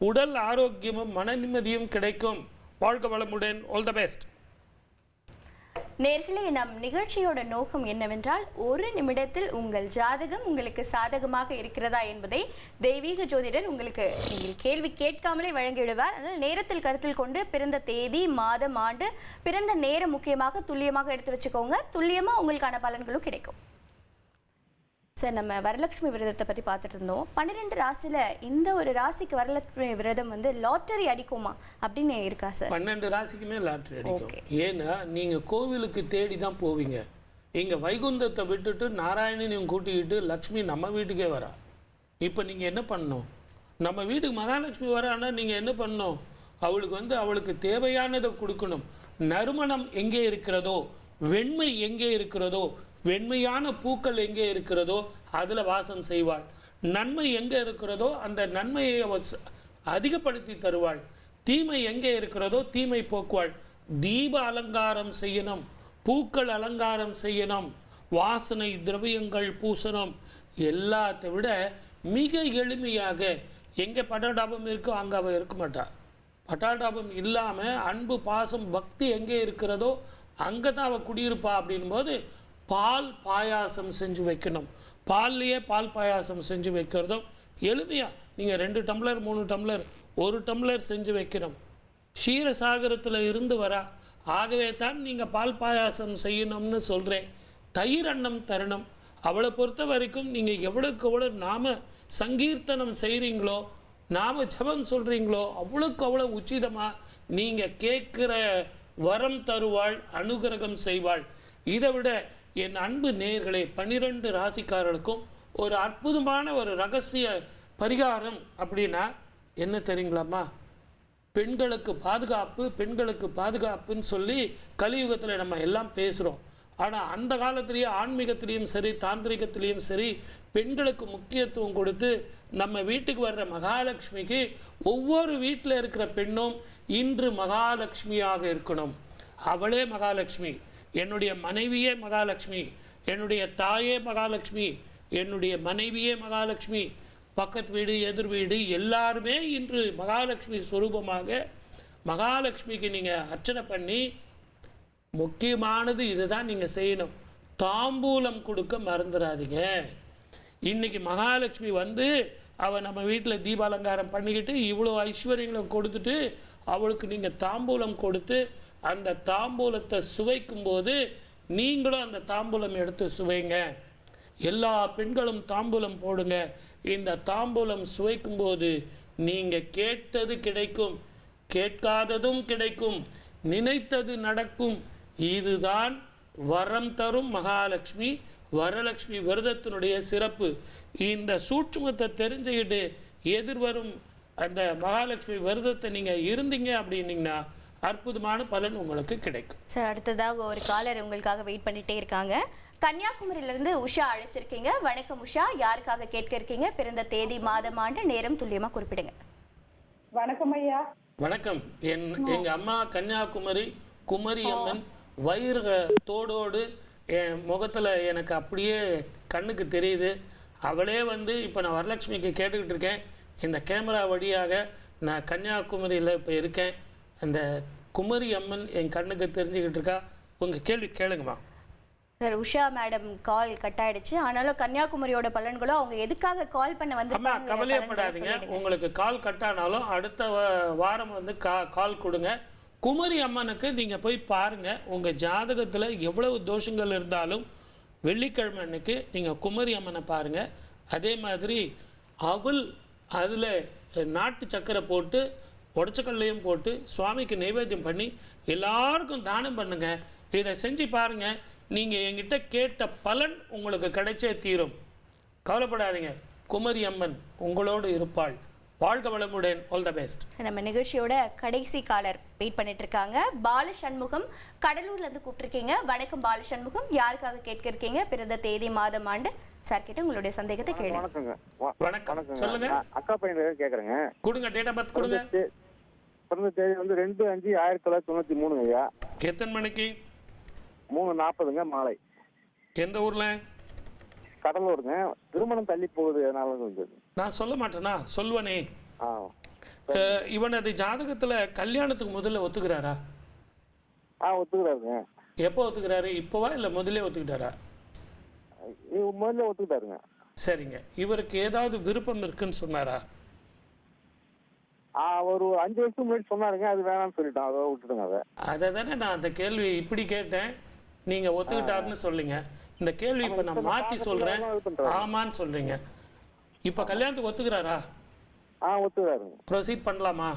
Speaker 2: உடல் ஆரோக்கியமும் மன நிம்மதியும் கிடைக்கும். வாழ்க வளமுடன். All the best.
Speaker 1: நேர்களே, நம் நிகழ்ச்சியோட நோக்கம் என்னவென்றால், 1 நிமிடத்தில் உங்கள் ஜாதகம் உங்களுக்கு சாதகமாக இருக்கிறதா என்பதை தெய்வீக ஜோதிடர் உங்களுக்கு நீங்கள் கேள்வி கேட்காமலே வழங்கிவிடுவார். அதனால் நேரத்தில் கருத்தில் கொண்டு பிறந்த தேதி, மாதம், ஆண்டு, பிறந்த நேரம் முக்கியமாக துல்லியமாக எடுத்து வச்சுக்கோங்க. துல்லியமாக உங்களுக்கான பலன்களும் கிடைக்கும். சார், நம்ம வரலட்சுமி விரதத்தை பற்றி பார்த்துட்டு இருந்தோம். 12 ராசியில் இந்த ஒரு ராசிக்கு வரலட்சுமி விரதம் லாட்டரி அடிக்குமா அப்படின்னு இருக்கா சார்?
Speaker 2: 12 ராசிக்குமே லாட்டரி அடிக்கும். ஏன்னா நீங்கள் கோவிலுக்கு தேடி தான் போவீங்க. இங்கே வைகுந்தத்தை விட்டுட்டு நாராயணனையும் கூட்டிக்கிட்டு லக்ஷ்மி நம்ம வீட்டுக்கே வரா. இப்போ நீங்கள் என்ன பண்ணணும்? நம்ம வீட்டுக்கு மகாலட்சுமி வரான்னா நீங்கள் என்ன பண்ணணும்? அவளுக்கு அவளுக்கு தேவையானதை கொடுக்கணும். நறுமணம் எங்கே இருக்கிறதோ, வெண்மை எங்கே இருக்கிறதோ, வெண்மையான பூக்கள் எங்கே இருக்கிறதோ அதில் வாசம் செய்வாள். நன்மை எங்கே இருக்கிறதோ அந்த நன்மையை அதிகப்படுத்தி தருவாள். தீமை எங்கே இருக்கிறதோ தீமை போக்குவாள். தீப அலங்காரம் செய்யணும், பூக்கள் அலங்காரம் செய்யணும், வாசனை திரவியங்கள் பூசணும். எல்லாத்தை விட மிக எளிமையாக எங்கே பட்டாடாபம் இருக்கோ அங்கே அவள் இருக்க மாட்டாள். பட்டாடாபம் இல்லாமல் அன்பு, பாசம், பக்தி எங்கே இருக்கிறதோ அங்கே தான் அவள் குடியிருப்பா. அப்படின்போது பால் பாயாசம் செஞ்சு வைக்கணும். பால்லையே பால் பாயாசம் செஞ்சு வைக்கிறதும் எளிமையாக நீங்கள் 2 டம்ளர் 3 டம்ளர் 1 டம்ளர் செஞ்சு வைக்கணும். க்ஷீரசாகரத்தில் இருந்து வரா. ஆகவே தான் நீங்கள் பால் பாயாசம் செய்யணும்னு சொல்கிறேன். தயிர் அன்னம் தரணும். அவளை பொறுத்த வரைக்கும் நீங்கள் எவ்வளோக்கு எவ்வளோ நாம சங்கீர்த்தனம் செய்கிறீங்களோ, நாம ஜபம் சொல்கிறீங்களோ, அவ்வளோக்கு அவ்வளோ உச்சிதமாக நீங்கள் கேட்குற வரம் தருவாள், அனுகிரகம் செய்வாள். இதை விட என் அன்பு நேயர்களே, 12 ராசிக்காரர்களுக்கும் ஒரு அற்புதமான ஒரு ரகசிய பரிகாரம் அப்படின்னா என்ன தெரியுங்களாம்மா? பெண்களுக்கு பாதுகாப்பு, பெண்களுக்கு பாதுகாப்புன்னு சொல்லி கலியுகத்தில் நம்ம எல்லாம் பேசுகிறோம். ஆனால் அந்த காலத்திலேயே ஆன்மீகத்திலையும் சரி, தாந்திரிகத்திலையும் சரி, பெண்களுக்கு முக்கியத்துவம் கொடுத்து நம்ம வீட்டுக்கு வர்ற மகாலட்சுமிக்கு ஒவ்வொரு வீட்டில் இருக்கிற பெண்ணும் இன்று மகாலட்சுமியாக இருக்கணும். அவளே மகாலட்சுமி, என்னுடைய மனைவியே மகாலட்சுமி, என்னுடைய தாயே மகாலட்சுமி, என்னுடைய மனைவியே மகாலட்சுமி, பக்கத்து வீடு எதிர் வீடு எல்லாருமே இன்று மகாலட்சுமி ஸ்வரூபமாக மகாலட்சுமிக்கு நீங்கள் அர்ச்சனை பண்ணி, முக்கியமானது இதுதான் நீங்கள் செய்யணும். தாம்பூலம் கொடுக்க மறந்துடாதீங்க. இன்றைக்கி மகாலட்சுமி வந்து அவள் நம்ம வீட்டில் தீபாலங்காரம் பண்ணிக்கிட்டு இவ்வளோ ஐஸ்வர்யங்களும் கொடுத்துட்டு அவளுக்கு நீங்கள் தாம்பூலம் கொடுத்து அந்த தாம்பூலத்தை சுவைக்கும்போது நீங்களும் அந்த தாம்பூலம் எடுத்து சுவைங்க. எல்லா பெண்களும் தாம்பூலம் போடுங்க. இந்த தாம்பூலம் சுவைக்கும்போது நீங்கள் கேட்டது கிடைக்கும், கேட்காததும் கிடைக்கும், நினைத்தது நடக்கும். இதுதான் வரம் தரும் மகாலட்சுமி வரலட்சுமி விரதத்தினுடைய சிறப்பு. இந்த சூட்சுமத்தை தெரிஞ்சுக்கிட்டு எதிர்வரும் அந்த மகாலட்சுமி விரதத்தை நீங்கள் இருந்தீங்க அப்படின்னீங்கன்னா அற்புதமான பலன் உங்களுக்கு கிடைக்கும்.
Speaker 1: சார், அடுத்ததாக ஒரு காலர் உங்களுக்காக வெயிட் பண்ணிட்டே இருக்காங்க. கன்னியாகுமரியிலிருந்து உஷா அழைச்சிருக்கீங்க. வணக்கம் உஷா, யாருக்காக கேட்க இருக்கீங்க? பிறந்த தேதி, மாதம், ஆண்டு, நேரம் துல்லியமா குறிப்பிடுங்க.
Speaker 6: வணக்கம் ஐயா.
Speaker 2: வணக்கம். எங்க அம்மா கன்னியாகுமரி குமரியம்மன் வயிறு தோடோடு என் முகத்தில் எனக்கு அப்படியே கண்ணுக்கு தெரியுது. அவளே வந்து இப்போ நான் வரலட்சுமிக்கு கேட்டுக்கிட்டு இருக்கேன். இந்த கேமரா வழியாக நான் கன்னியாகுமரியில் இப்போ இருக்கேன். அந்த குமரி அம்மன் என் கண்ணுக்கு தெரிஞ்சுக்கிட்டு இருக்கா. உங்கள் கேள்வி கேளுங்கம்மா.
Speaker 1: Sir, Usha madam call cut ஆயிடுச்சு. ஆனாலும் கன்னியாகுமரியோட பலன்களும் அவங்க எதுக்காக கால் பண்ண வந்து
Speaker 2: அம்மா கவலையப்படாதீங்க. உங்களுக்கு கால் கட் ஆனாலும் அடுத்த வாரம் வந்து கால் கொடுங்க. குமரி அம்மனுக்கு நீங்கள் போய் பாருங்கள். உங்கள் ஜாதகத்தில் எவ்வளவு தோஷங்கள் இருந்தாலும் வெள்ளிக்கிழமை அன்னைக்கு நீங்கள் குமரி அம்மனை பாருங்கள். அதே மாதிரி அவள் அதில் நாட்டு சக்கரை போட்டு உடச்சக்கல்லையும் போட்டு சுவாமிக்கு நைவேத்தியம் பண்ணி எல்லாருக்கும் தானம் பண்ணுங்கள். இதை செஞ்சு பாருங்கள். நீங்கள் என்கிட்ட கேட்ட பலன் உங்களுக்கு கிடைச்சே தீரும். கவலைப்படாதீங்க. குமரி அம்மன் உங்களோடு இருப்பாள். வாழ்க வளமுடன். All the best.
Speaker 1: நம்ம நிகழ்ச்சியோட கடைசி காலர் வெயிட் பண்ணிட்டு இருக்காங்க. பாலசண்முகம் கடலூர்ல இருந்து கூப்பிட்டுருக்கீங்க. வணக்கம் பாலசண்முகம், யாருக்காக கேட்க இருக்கீங்க? பிறந்த தேதி, மாதம், ஆண்டு சார் கிட்ட உங்களுடைய சந்தேகத்தை கேளுங்க.
Speaker 5: வணக்கங்க.
Speaker 2: வணக்கம், சொல்லுங்க.
Speaker 5: அக்கா பையன் கேட்குறேங்க.
Speaker 2: கொடுங்க, டேட் ஆஃப் பர்த் கொடுங்க.
Speaker 5: பிறந்த தேதி வந்து 2/5/1993 ஐயா.
Speaker 2: எத்தனை மணிக்கு?
Speaker 5: 3:40 மாலை.
Speaker 2: எந்த ஊர்ல?
Speaker 5: கடலூருங்க. திருமணம் தள்ளி போகுது, அதனால வந்து
Speaker 2: நான் சொல்ல மாட்டேனா? சொல்லுவனே. இவனது ஜாதகத்துல கல்யாணத்துக்கு முதல்ல ஒத்துக்கிறாரா?
Speaker 5: ஒத்துக்கிறாருங்க.
Speaker 2: எப்போ ஒத்துக்கிறாரு? இப்போவா இல்லை முதல்ல ஒத்துக்கிட்டாரா?
Speaker 5: முதல்ல ஒத்துக்கிட்டாருங்க.
Speaker 2: சரிங்க. இவருக்கு ஏதாவது விருப்பம் இருக்குன்னு சொன்னாரா?
Speaker 5: ஒரு 5 வருஷம் முன்னாடி சொன்னாருங்க. அது வேணாம்னு சொல்லிட்டோம், அதை விட்டுட்டுங்க.
Speaker 2: அதை தானே நான் அந்த கேள்வி இப்படி கேட்டேன். நீங்க ஒத்துக்கிட்டாருன்னு சொல்லுங்க. இந்த கேள்வி இப்ப நான் மாத்தி சொல்றேன். ஆமான்னு சொல்றீங்க. இப்ப கல்யாணத்துக்கு ஒத்துக்கிறாரா?
Speaker 5: ஒத்துக்கிறாருங்க.
Speaker 2: ப்ரொசீட் பண்ணலாமா?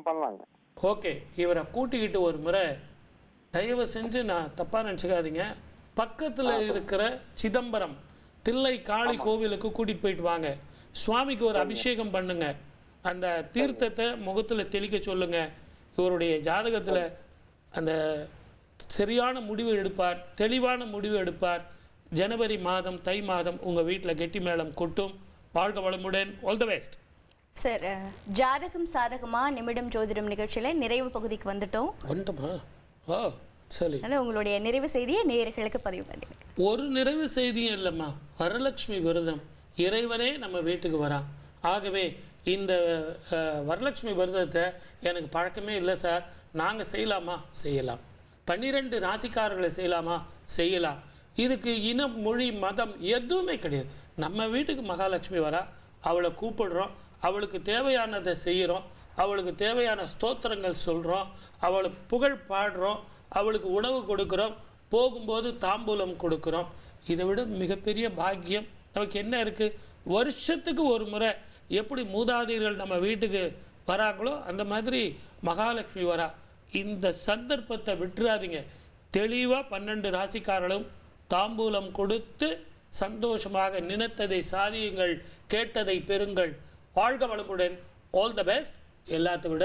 Speaker 5: பண்ணலாங்க.
Speaker 2: ஓகே. இவரை கூட்டிக்கிட்டு ஒரு முறை தயவு செஞ்சு, நான் தப்பா நினச்சிக்காதீங்க, பக்கத்துல இருக்கிற சிதம்பரம் தில்லை காளி கோவிலுக்கு கூட்டிட்டு போயிட்டு வாங்க. சுவாமிக்கு ஒரு அபிஷேகம் பண்ணுங்க. அந்த தீர்த்தத்தை முகத்துல தெளிக்க சொல்லுங்க. இவருடைய ஜாதகத்துல அந்த சரியான முடிவு எடுப்பார், தெளிவான முடிவு எடுப்பார். ஜனவரி மாதம், தை மாதம் உங்கள் வீட்டில் கெட்டி மேளம் கொட்டும். வாழ்க வளமுடன். All the best.
Speaker 1: சார், ஜாதகம் சாதகமா நிமிடம் ஜோதிடம் நிகழ்ச்சியில நிறைவு பகுதிக்கு வந்துட்டோம்.
Speaker 2: ஓ சரி.
Speaker 1: அதனால் உங்களுடைய நிறைவு செய்தியை நேயர்களுக்கு பதிவு பண்ணுங்க.
Speaker 2: ஒரு நிறைவு செய்தியும் இல்லைம்மா. வரலட்சுமி விரதம், இறைவனே நம்ம வீட்டுக்கு வரான். ஆகவே இந்த வரலட்சுமி விரதத்தை எனக்கு பழக்கமே இல்லை சார், நாங்கள் செய்யலாமா? செய்யலாம். 12 ராசிக்காரர்களை செய்யலாமா? செய்யலாம். இதுக்கு இனம், மொழி, மதம் எதுவுமே கிடையாது. நம்ம வீட்டுக்கு மகாலட்சுமி வரா, அவளை கூப்பிடுறோம், அவளுக்கு தேவையானதை செய்கிறோம், அவளுக்கு தேவையான ஸ்தோத்திரங்கள் சொல்கிறோம், அவளுக்கு புகழ் பாடுறோம், அவளுக்கு உணவு கொடுக்குறோம், போகும்போது தாம்பூலம் கொடுக்குறோம். இதை விட மிகப்பெரிய பாக்கியம் நமக்கு என்ன இருக்குது? வருஷத்துக்கு ஒரு முறை எப்படி மூதாதையர்கள் நம்ம வீட்டுக்கு வராங்களோ அந்த மாதிரி மகாலட்சுமி வரா. இந்த சந்தர்ப்பத்தை விட்டுறாதீங்க. தெளிவாக 12 ராசிக்காரர்களும் தாம்பூலம் கொடுத்து சந்தோஷமாக நினைத்ததை சாதியுங்கள், கேட்டதை பெறுங்கள். வாழ்க வளமுடன். All the best. எல்லாத்தை விட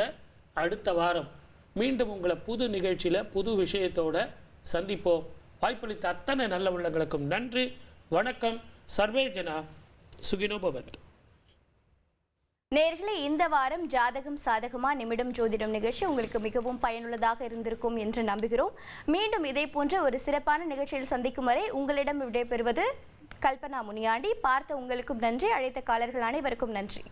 Speaker 2: அடுத்த வாரம் மீண்டும் உங்களை புது நிகழ்ச்சியில் புது விஷயத்தோடு சந்திப்போம். வாய்ப்பளித்த அத்தனை நல்ல உள்ளங்களுக்கும் நன்றி. வணக்கம். சர்வே ஜனா சுகினோ பவந்து.
Speaker 1: நேயர்களே, இந்த வாரம் ஜாதகம் சாதகமா நிமிடம் ஜோதிடம் நிகழ்ச்சி உங்களுக்கு மிகவும் பயனுள்ளதாக இருந்திருக்கும் என்று நம்புகிறோம். மீண்டும் இதே போன்ற ஒரு சிறப்பான நிகழ்ச்சியில் சந்திக்கும் வரை உங்களிடம் விடைபெறுவது கல்பனா முனியாண்டி. பார்த்த உங்களுக்கும் நன்றி. அழைத்த காலர்கள் அனைவருக்கும் நன்றி.